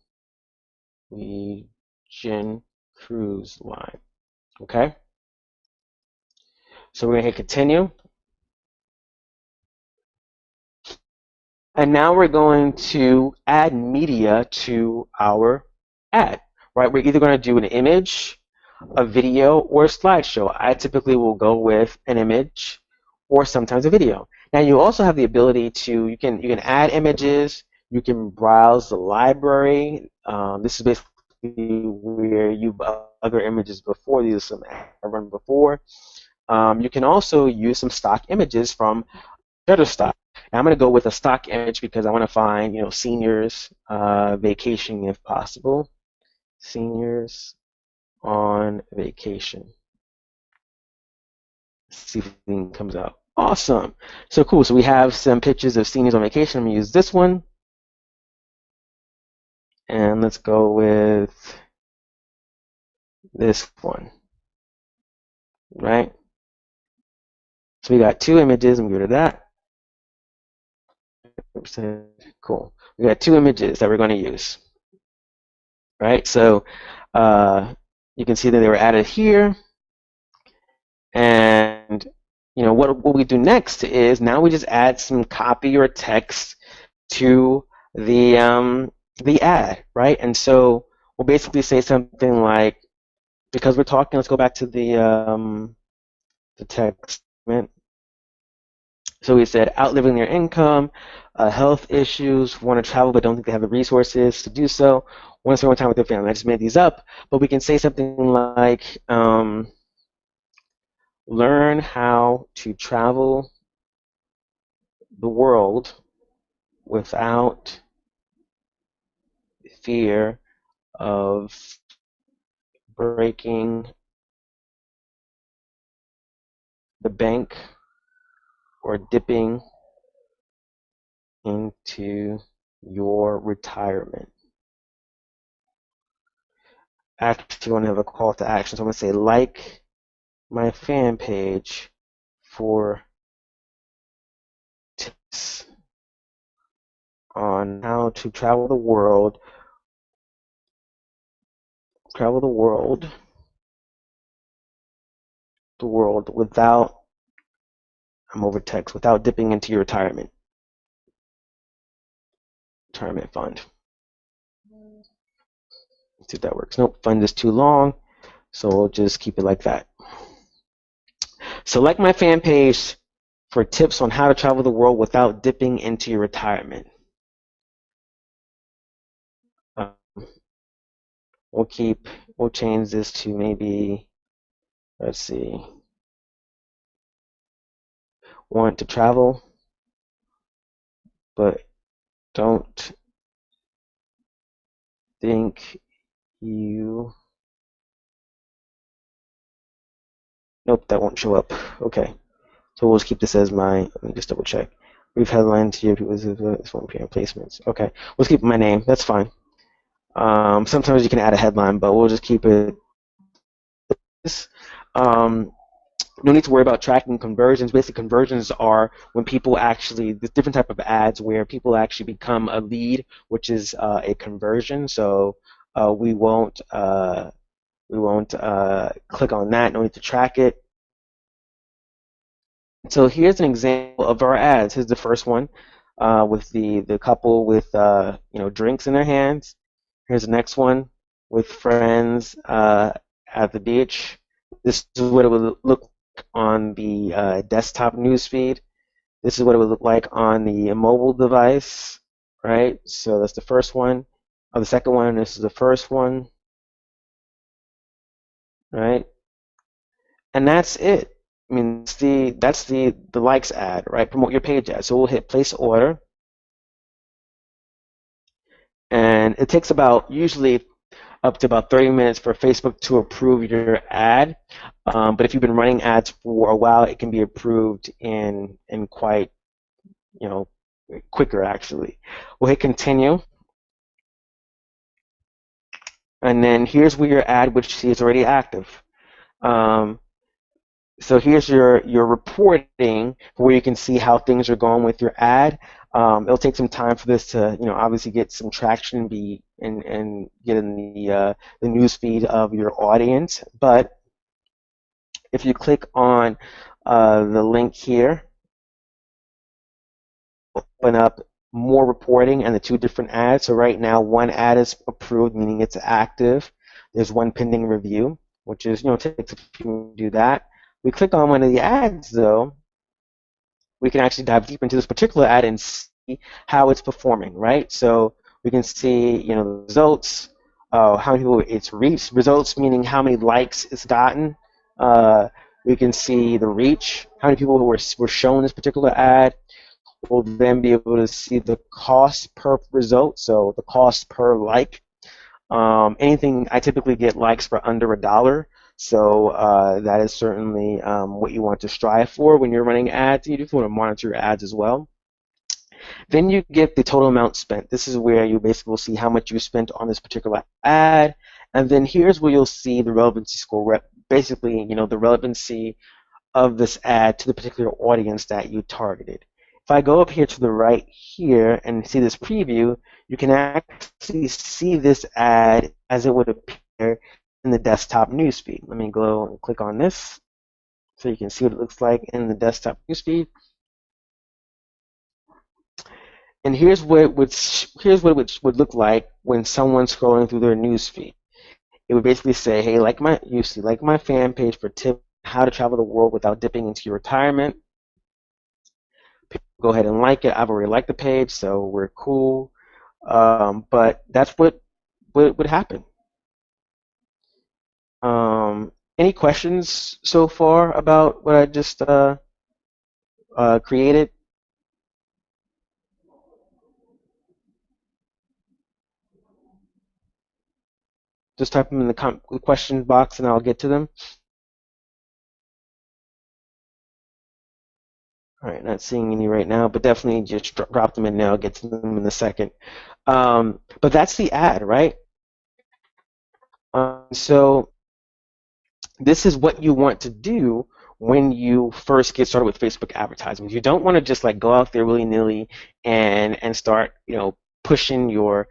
cruise line. Okay, so we're going to hit continue. And now we're going to add media to our ad, right? We're either going to do an image, a video, or a slideshow. I typically will go with an image or sometimes a video. Now you also have the ability to, you can add images, you can browse the library. This is basically where you've other images before. These are some I run before. You can also use some stock images from Shutterstock. Now I'm going to go with a stock image because I want to find, seniors vacationing if possible. Seniors on vacation. Let's see if anything comes out. Awesome. So cool. So we have some pictures of seniors on vacation. I'm going to use this one. And let's go with this one. Right? So we got two images. I'm going to go to that. Cool. We got two images that we're going to use. Right? So you can see that they were added here. And what we do next is now we just add some copy or text to the ad, right? And so we'll basically say something like, because we're talking, let's go back to the text. So we said outliving their income, health issues, want to travel but don't think they have the resources to do so, want to spend more time with their family. I just made these up, but we can say something like, learn how to travel the world without fear of breaking the bank or dipping into your retirement. Actually, I want to have a call to action. So I'm going to say, like my fan page for tips on how to travel the world without, I'm over text, without dipping into your retirement fund. Let's see if that works. Nope, fund is too long, so we'll just keep it like that. Select my fan page for tips on how to travel the world without dipping into your retirement. We'll change this to maybe, let's see, want to travel, but don't think you, nope, that won't show up. Okay, so we'll just keep this as my, let me just double check. Brief headline to your this 1 p.m. placements. Okay, let's keep my name, that's fine. Sometimes you can add a headline, but we'll just keep it this. Um, no need to worry about tracking conversions. Basically, conversions are when people actually, the different type of ads where people actually become a lead, which is a conversion. So uh, we won't uh, we won't click on that. No need to track it. So here's an example of our ads. Here's the first one with the couple with drinks in their hands. Here's the next one with friends at the beach. This is what it would look like on the desktop newsfeed. This is what it would look like on the mobile device, right? So that's the first one. Oh, the second one. This is the first one, right? And that's it. I mean, that's the likes ad, right? Promote your page ad. So we'll hit place order, and it takes about usually up to about 30 minutes for Facebook to approve your ad. But if you've been running ads for a while, it can be approved in quite you know quicker actually. We'll hit continue, and then here's where your ad, which you see is already active. Um, So here's your reporting where you can see how things are going with your ad. It'll take some time for this to, obviously get some traction and be and get in the news feed of your audience. But if you click on the link here, open up more reporting and the two different ads. So right now, one ad is approved, meaning it's active. There's one pending review, which is, takes a few minutes to do that. We click on one of the ads though, we can actually dive deep into this particular ad and see how it's performing, right? So we can see, the results, how many people it's reached, results meaning how many likes it's gotten. We can see the reach, how many people were shown this particular ad. We'll then be able to see the cost per result, so the cost per like. Anything I typically get likes for under $1, so that is certainly what you want to strive for when you're running ads. You just want to monitor your ads as well. Then you get the total amount spent. This is where you basically will see how much you spent on this particular ad, and then here's where you'll see the relevancy score. Basically, the relevancy of this ad to the particular audience that you targeted. If I go up here to the right here and see this preview, you can actually see this ad as it would appear in the desktop newsfeed. Let me go and click on this so you can see what it looks like in the desktop newsfeed. And here's what it would look like when someone's scrolling through their newsfeed. It would basically say, "Hey, like my fan page for tips how to travel the world without dipping into your retirement. Go ahead and like it. I've already liked the page, so we're cool." But that's what would happen. Any questions so far about what I just created? Just type them in the question box and I'll get to them. All right, not seeing any right now, but definitely just drop them in now. I'll get to them in a second. But that's the ad, right? So this is what you want to do when you first get started with Facebook advertising. You don't want to just like go out there willy-nilly and start, pushing your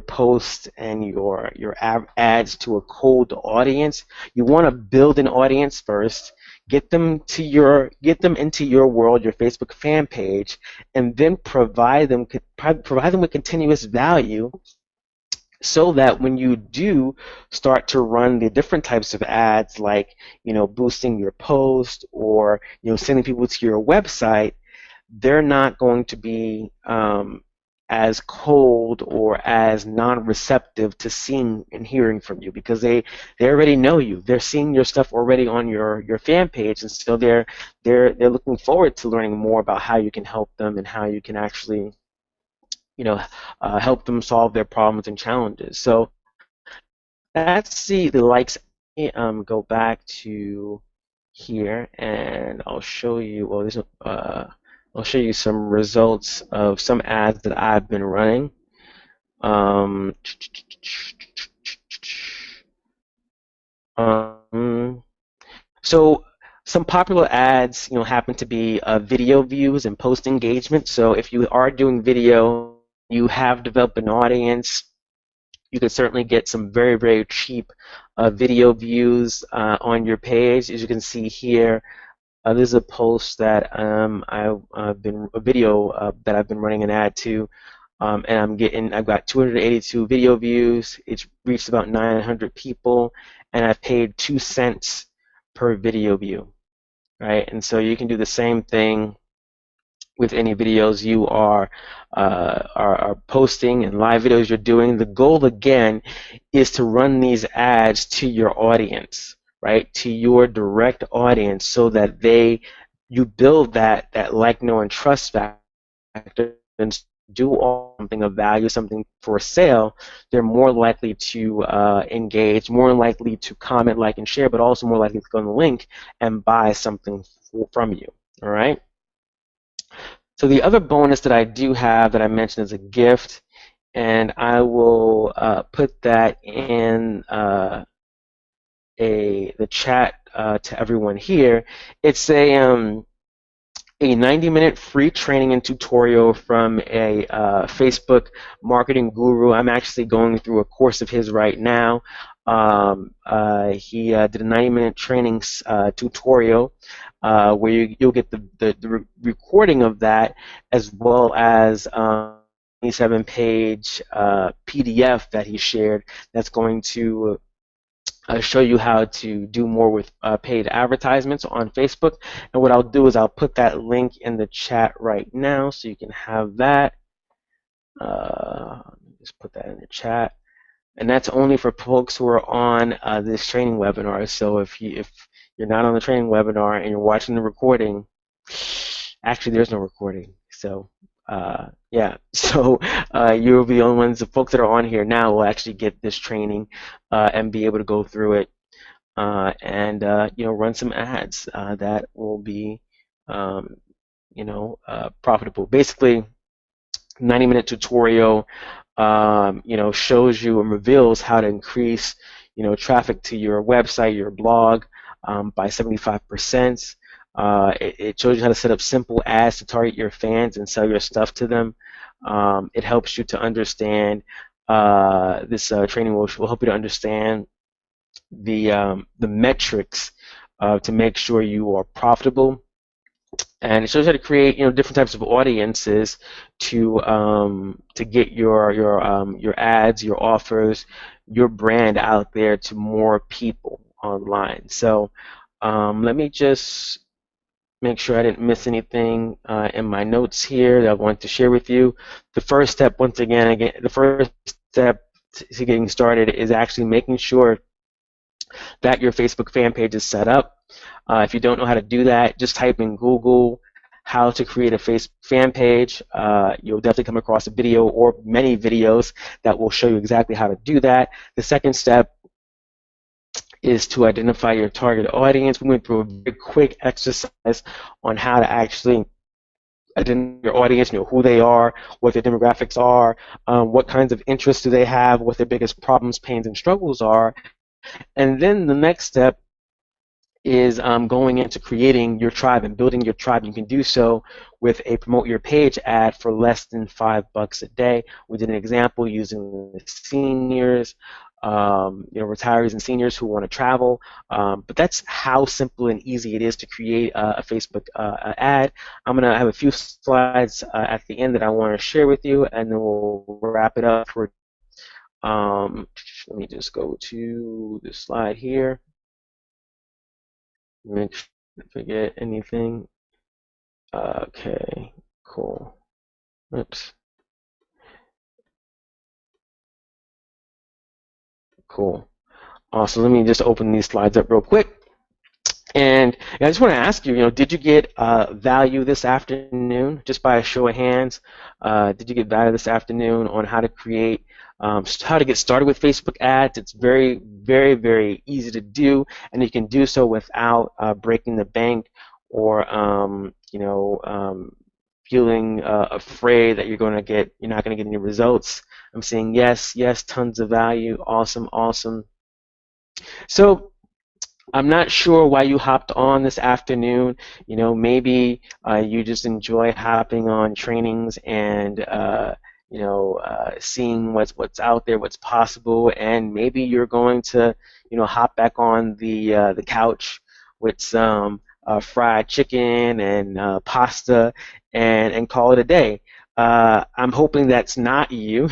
posts and your ads to a cold audience. You want to build an audience first, get them into your world, your Facebook fan page, and then provide them with continuous value so that when you do start to run the different types of ads like boosting your post or sending people to your website, they're not going to be as cold or as non-receptive to seeing and hearing from you because they already know you. They're seeing your stuff already on your fan page, and so they're looking forward to learning more about how you can help them and how you can actually you know, help them solve their problems and challenges. So that's the likes. Go back to here, and I'll show you. Well, I'll show you some results of some ads that I've been running. Um, um, so some popular ads, happen to be video views and post engagement. So if you are doing video, you have developed an audience, you can certainly get some very, very cheap video views on your page. As you can see here, this is a post that I've been a video that I've been running an ad to, and I've got 282 video views. It's reached about 900 people, and I've paid 2 cents per video view, right? And so you can do the same thing with any videos you are posting and live videos you're doing. The goal again is to run these ads to your audience, right? To your direct audience, so that you build that like, know, and trust factor, and do something of value, something for sale. They're more likely to engage, more likely to comment, like, and share, but also more likely to click on the link and buy something from you. All right. So the other bonus that I do have that I mentioned is a gift, and I will put that in the chat to everyone here. It's a 90-minute free training and tutorial from a Facebook marketing guru. I'm actually going through a course of his right now. He did a 90-minute training tutorial where you'll get the recording of that, as well as 27-page PDF that he shared that's going to show you how to do more with paid advertisements on Facebook. And what I'll do is I'll put that link in the chat right now so you can have that. Just put that in the chat. And that's only for folks who are on this training webinar. So if you're not on the training webinar and you're watching the recording, actually there's no recording. So yeah, so you'll be the only ones. The folks that are on here now will actually get this training and be able to go through it and run some ads that will be profitable. Basically, 90-minute tutorial shows you and reveals how to increase traffic to your website, your blog, by 75%. It shows you how to set up simple ads to target your fans and sell your stuff to them. It helps you to understand, this training will help you to understand the metrics to make sure you are profitable. And it shows you how to create different types of audiences to get your ads, your offers, your brand out there to more people online. So let me just make sure I didn't miss anything in my notes here that I want to share with you. The first step, the first step to getting started is actually making sure that your Facebook fan page is set up. If you don't know how to do that, just type in Google how to create a Facebook fan page. You'll definitely come across a video or many videos that will show you exactly how to do that. The second step is to identify your target audience. We went through a very quick exercise on how to actually identify your audience, who they are, what their demographics are, what kinds of interests do they have, what their biggest problems, pains, and struggles are. And then the next step is going into creating your tribe and building your tribe. You can do so with a promote your page ad for less than $5 a day. We did an example using the seniors, retirees and seniors who want to travel. But that's how simple and easy it is to create a Facebook ad. I'm going to have a few slides at the end that I want to share with you, and then we'll wrap it up. Let me just go to the slide here. Make sure I don't forget anything. Okay, cool. Oops. Cool. So let me just open these slides up real quick. And I just want to ask you, did you get value this afternoon? Just by a show of hands, did you get value this afternoon on how to create, how to get started with Facebook ads? It's very, very, very easy to do, and you can do so without breaking the bank or, feeling afraid that you're not going to get any results. I'm saying yes, yes, tons of value, awesome, awesome. So I'm not sure why you hopped on this afternoon. Maybe you just enjoy hopping on trainings and seeing what's out there, what's possible, and maybe you're going to hop back on the couch with some fried chicken and pasta and call it a day. I'm hoping that's not you.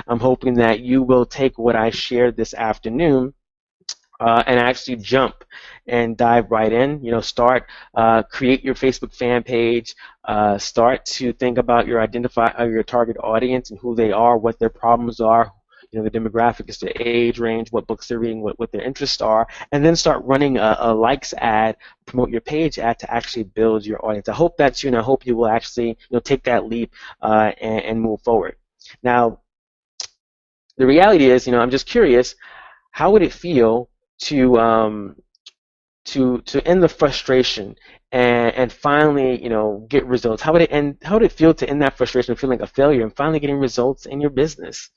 I'm hoping that you will take what I shared this afternoon and actually jump and dive right in. Start create your Facebook fan page. Start to think about your target audience and who they are, what their problems are. The demographics, their age range, what books they're reading, what their interests are, and then start running a likes ad, promote your page ad to actually build your audience. I hope that's you, and I hope you will actually take that leap and move forward. Now, the reality is, I'm just curious, how would it feel to to end the frustration and finally get results? How would it feel to end that frustration of feeling like a failure and finally getting results in your business?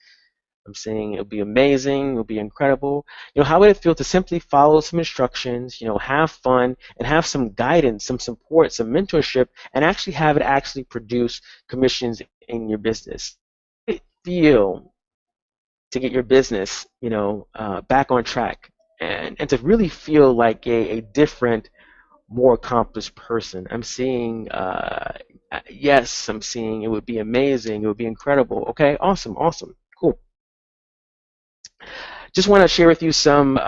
I'm saying it would be amazing, it would be incredible. How would it feel to simply follow some instructions, have fun and have some guidance, some support, some mentorship, and actually have it actually produce commissions in your business? How would it feel to get your business, back on track and to really feel like a different, more accomplished person? I'm seeing, yes, I'm seeing it would be amazing. It would be incredible. Okay, awesome, awesome, cool. Just want to share with you some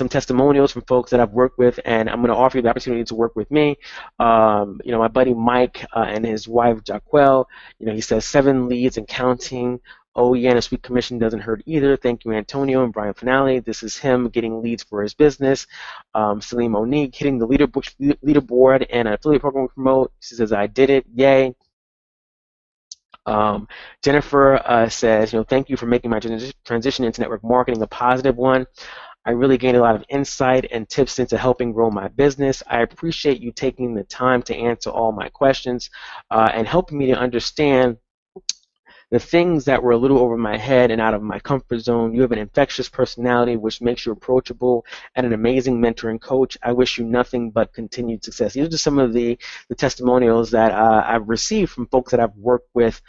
testimonials from folks that I've worked with, and I'm going to offer you the opportunity to work with me. My buddy Mike and his wife Jaquel. He says 7 leads and counting. Oh yeah, and a sweet commission doesn't hurt either. Thank you, Antonio and Brian Finale. This is him getting leads for his business. Celine Monique hitting the leaderboard and an affiliate program promote. She says I did it. Yay. Jennifer says, thank you for making my transition into network marketing a positive one. I really gained a lot of insight and tips into helping grow my business. I appreciate you taking the time to answer all my questions and helping me to understand the things that were a little over my head and out of my comfort zone. You have an infectious personality which makes you approachable and an amazing mentor and coach. I wish you nothing but continued success. These are just some of the testimonials that I've received from folks that I've worked with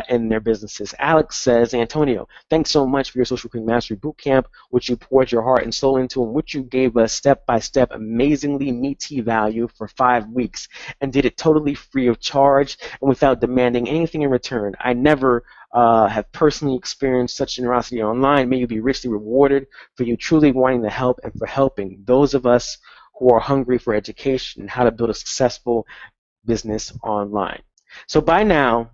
in their businesses. Alex says, Antonio, thanks so much for your Social Recruiting Mastery Bootcamp, which you poured your heart and soul into, and which you gave us step-by-step, amazingly meaty value for 5 weeks, and did it totally free of charge and without demanding anything in return. I never have personally experienced such generosity online. May you be richly rewarded for you truly wanting to help and for helping those of us who are hungry for education and how to build a successful business online. So by now,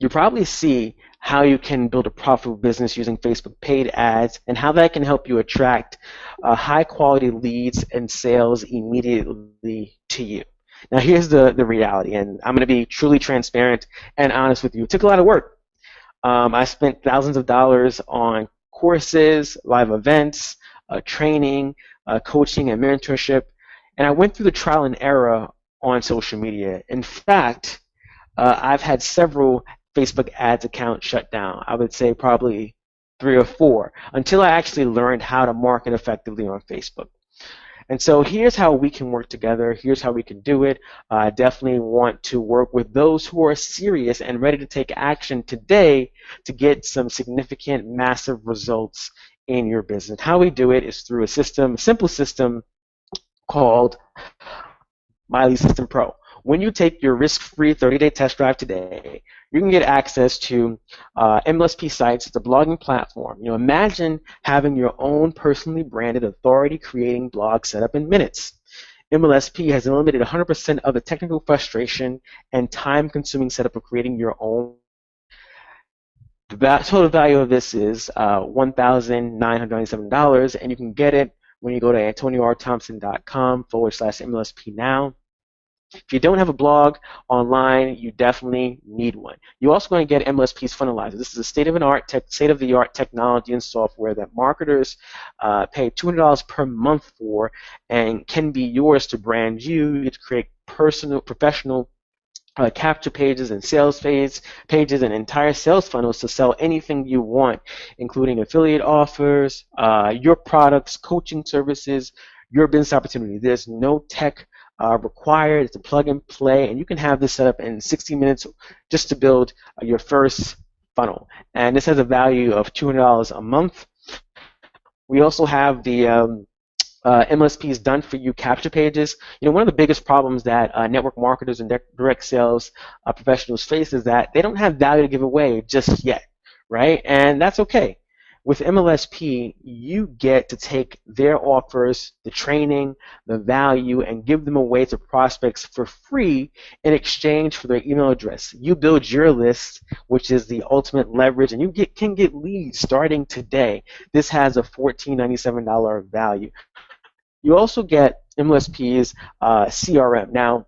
you probably see how you can build a profitable business using Facebook paid ads and how that can help you attract high quality leads and sales immediately to you. Now here's the reality, and I'm going to be truly transparent and honest with you. It took a lot of work. I spent thousands of dollars on courses, live events, training, coaching, and mentorship, and I went through the trial and error on social media. In fact, I've had several Facebook ads accounts shut down. I would say probably 3 or 4 until I actually learned how to market effectively on Facebook. And so here's how we can work together. Here's how we can do it. I definitely want to work with those who are serious and ready to take action today to get some significant, massive results in your business. How we do it is through a simple system called My Lead System Pro. When you take your risk-free 30-day test drive today, you can get access to MLSP sites. It's a blogging platform. Imagine having your own personally branded authority-creating blog set up in minutes. MLSP has eliminated 100% of the technical frustration and time-consuming setup of creating your own. The total value of this is $1,997, and you can get it when you go to antoniorthompson.com/MLSP now. If you don't have a blog online, you definitely need one. You're also going to get MLSP's Funnelizer. This is a state-of-the-art technology and software that marketers pay $200 per month for and can be yours to brand you, to create personal, professional capture pages and sales pages and entire sales funnels to sell anything you want, including affiliate offers, your products, coaching services, your business opportunity. There's no tech required. It's a plug and play, and you can have this set up in 60 minutes just to build your first funnel. And this has a value of $200 a month. We also have the MLSP's done for you capture pages. One of the biggest problems that network marketers and direct sales professionals face is that they don't have value to give away just yet, right? And that's okay. With MLSP, you get to take their offers, the training, the value, and give them away to prospects for free in exchange for their email address. You build your list, which is the ultimate leverage, and you can get leads starting today. This has a $14.97 value. You also get MLSP's CRM. Now,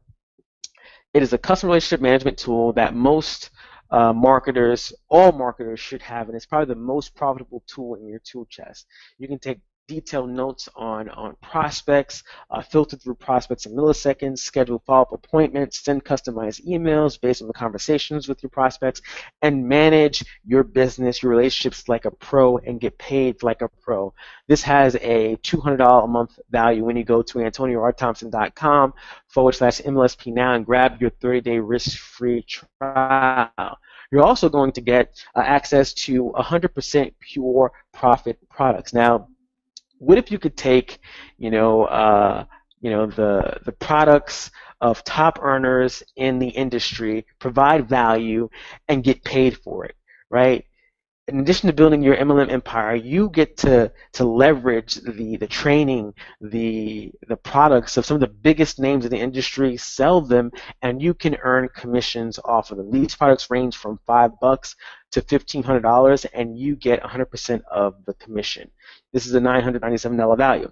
it is a customer relationship management tool that most marketers, all marketers should have, and it's probably the most profitable tool in your tool chest. You can take detailed notes on prospects, filter through prospects in milliseconds, schedule follow-up appointments, send customized emails based on the conversations with your prospects, and manage your business, your relationships like a pro and get paid like a pro. This has a $200 a month value when you go to AntonioRThompson.com/MLSP now and grab your 30-day risk-free trial. You're also going to get access to 100% pure profit products. Now, what if you could take, the products of top earners in the industry, provide value, and get paid for it, right? In addition to building your MLM empire, you get to leverage the training, the products of some of the biggest names in the industry, sell them, and you can earn commissions off of them. These products range from $5 to $1,500, and you get 100% of the commission. This is a $997 value.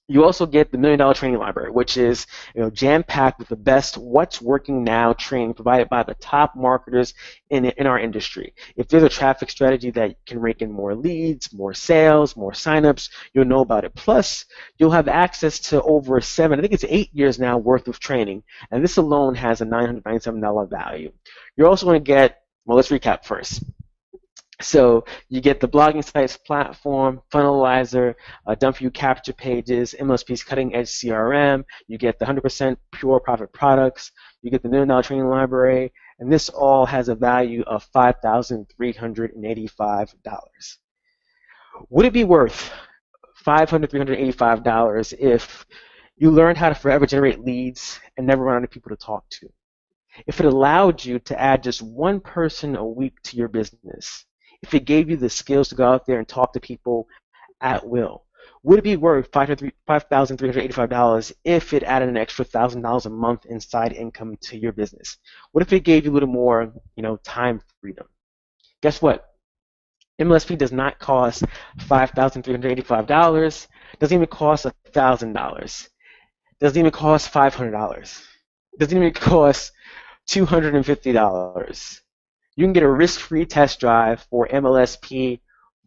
You also get the $1 Million Training Library, which is jam-packed with the best what's working now training provided by the top marketers in our industry. If there's a traffic strategy that can rake in more leads, more sales, more signups, you'll know about it. Plus, you'll have access to over 8 years now worth of training, and this alone has a $997 value. You're also going to get, well, let's recap first. So you get the blogging sites platform, Funnelizer, done for you capture pages, MLSP's cutting edge CRM, you get the 100% pure profit products, you get the $1 Million Training Library, and this all has a value of $5,385. Would it be worth $5,385 if you learned how to forever generate leads and never run out of people to talk to? If it allowed you to add just one person a week to your business, if it gave you the skills to go out there and talk to people at will, would it be worth $5,385 if it added an extra $1,000 a month in side income to your business? What if it gave you a little more, time freedom? Guess what? MLSP does not cost $5,385. Doesn't even cost $1,000. Doesn't even cost $500. Doesn't even cost $250. You can get a risk-free test drive for MLSP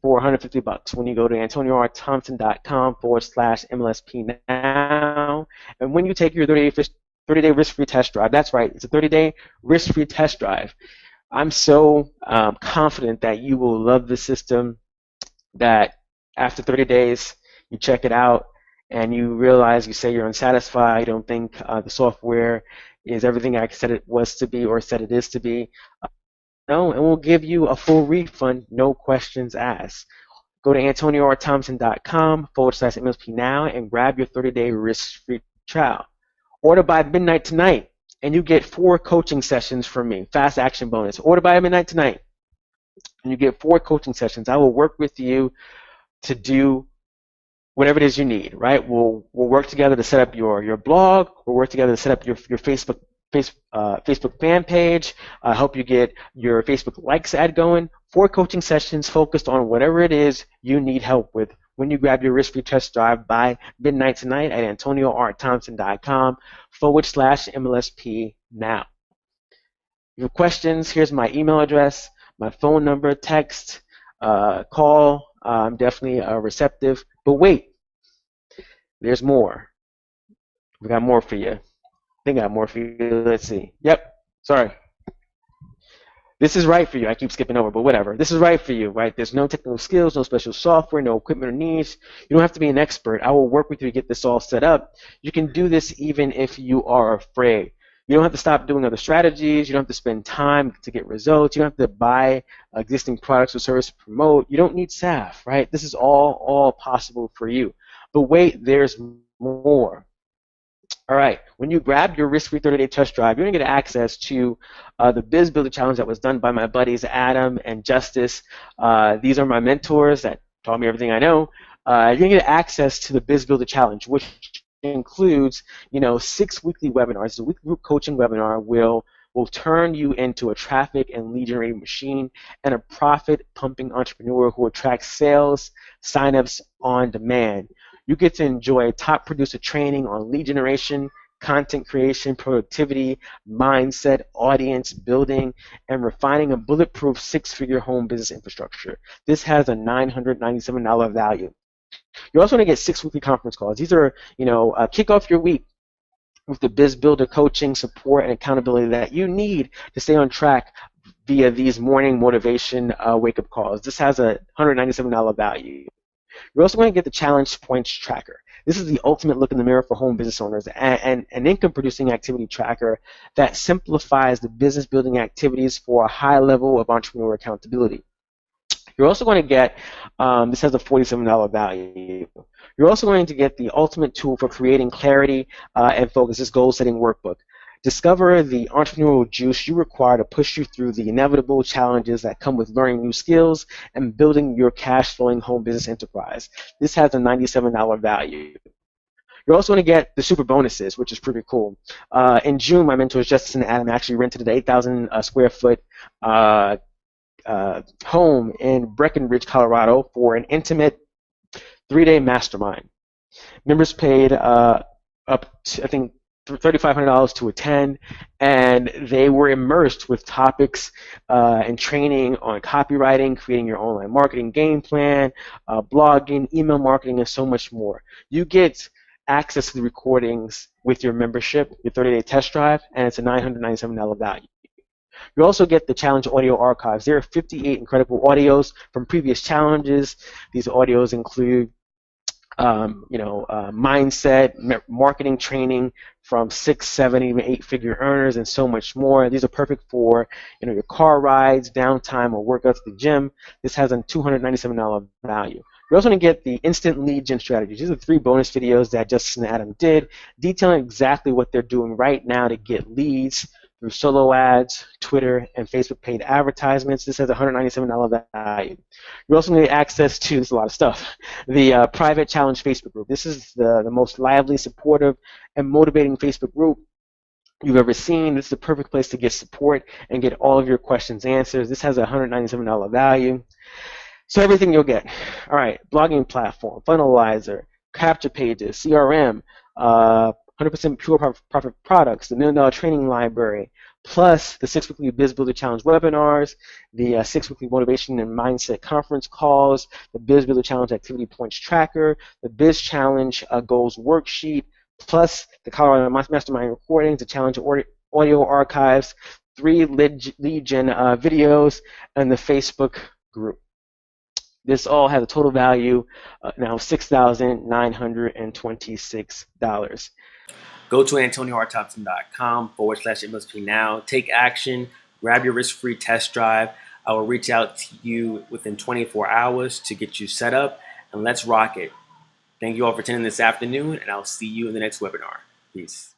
for $150 when you go to AntonioRThompson.com/MLSP now. And when you take your 30-day risk-free test drive, that's right, it's a 30-day risk-free test drive. I'm so confident that you will love the system, that after 30 days, you check it out, and you realize, you say you're unsatisfied, you don't think the software is everything I said it was to be or said it is to be. No, and we'll give you a full refund, no questions asked. Go to AntonioRThompson.com/MLSP now and grab your 30-day risk-free trial. Order by midnight tonight, and you get 4 coaching sessions from me. Fast action bonus. Order by midnight tonight, and you get 4 coaching sessions. I will work with you to do whatever it is you need, right? We'll work together to set up your blog. We'll work together to set up your Facebook fan page, help you get your Facebook likes ad going. 4 coaching sessions focused on whatever it is you need help with when you grab your risk-free test drive by midnight tonight at AntonioRThompson.com/MLSP now. If you have questions, here's my email address, my phone number, text, call. I'm definitely receptive. But wait, there's more. We got more for you. think I got more for you. Let's see. Yep. Sorry. This is right for you. I keep skipping over, but whatever. This is right for you, right? There's no technical skills, no special software, no equipment or needs. You don't have to be an expert. I will work with you to get this all set up. You can do this even if you are afraid. You don't have to stop doing other strategies. You don't have to spend time to get results. You don't have to buy existing products or services to promote. You don't need staff, right? This is all possible for you. But wait, there's more. All right, when you grab your risk-free 30-day test drive, you're going to get access to the Biz Builder Challenge that was done by my buddies Adam and Justice. These are my mentors that taught me everything I know. You're going to get access to the Biz Builder Challenge, which includes, 6 weekly webinars. The weekly group coaching webinar will turn you into a traffic and lead generating machine and a profit pumping entrepreneur who attracts sales signups on demand. You get to enjoy top producer training on lead generation, content creation, productivity, mindset, audience building, and refining a bulletproof 6-figure home business infrastructure. This has a $997 value. You're also going to get 6 weekly conference calls. These are, kick off your week with the Biz Builder coaching, support, and accountability that you need to stay on track via these morning motivation wake-up calls. This has a $197 value. You're also going to get the Challenge Points Tracker. This is the ultimate look in the mirror for home business owners and an income-producing activity tracker that simplifies the business building activities for a high level of entrepreneur accountability. You're also going to get, this has a $47 value. You're also going to get the ultimate tool for creating clarity and focus, this goal-setting workbook. Discover the entrepreneurial juice you require to push you through the inevitable challenges that come with learning new skills and building your cash-flowing home business enterprise. This has a $97 value. You're also going to get the super bonuses, which is pretty cool. In June, my mentors Justice and Adam actually rented an 8,000 square foot home in Breckenridge, Colorado for an intimate 3-day mastermind. Members paid up to, I think, $3,500 to attend, and they were immersed with topics and training on copywriting, creating your online marketing game plan, blogging, email marketing, and so much more. You get access to the recordings with your membership, your 30-day test drive, and it's a $997 value. You also get the challenge audio archives. There are 58 incredible audios from previous challenges. These audios include mindset, marketing training from 6, 7, even 8-figure earners, and so much more. These are perfect for your car rides, downtime, or workouts at the gym. This has a $297 value. You're also going to get the instant lead gen strategies. These are 3 bonus videos that Justice and Adam did, detailing exactly what they're doing right now to get leads through solo ads, Twitter, and Facebook paid advertisements. This has a $197 value. You're also going to get access to, this is a lot of stuff, the private challenge Facebook group. This is the most lively, supportive, and motivating Facebook group you've ever seen. This is the perfect place to get support and get all of your questions answered. This has a $197 value. So everything you'll get. All right, blogging platform, funnelizer, capture pages, CRM, 100% pure profit products, the $1 Million Training Library, plus the 6 weekly Biz Builder Challenge webinars, the 6 weekly Motivation and Mindset Conference calls, the Biz Builder Challenge Activity Points Tracker, the Biz Challenge Goals Worksheet, plus the Colorado Mastermind recordings, the Challenge audio archives, 3 lead gen videos, and the Facebook group. This all has a total value now of $6,926. Go to AntonioRThompson.com/MSP now. Take action. Grab your risk-free test drive. I will reach out to you within 24 hours to get you set up, and let's rock it. Thank you all for attending this afternoon, and I'll see you in the next webinar. Peace.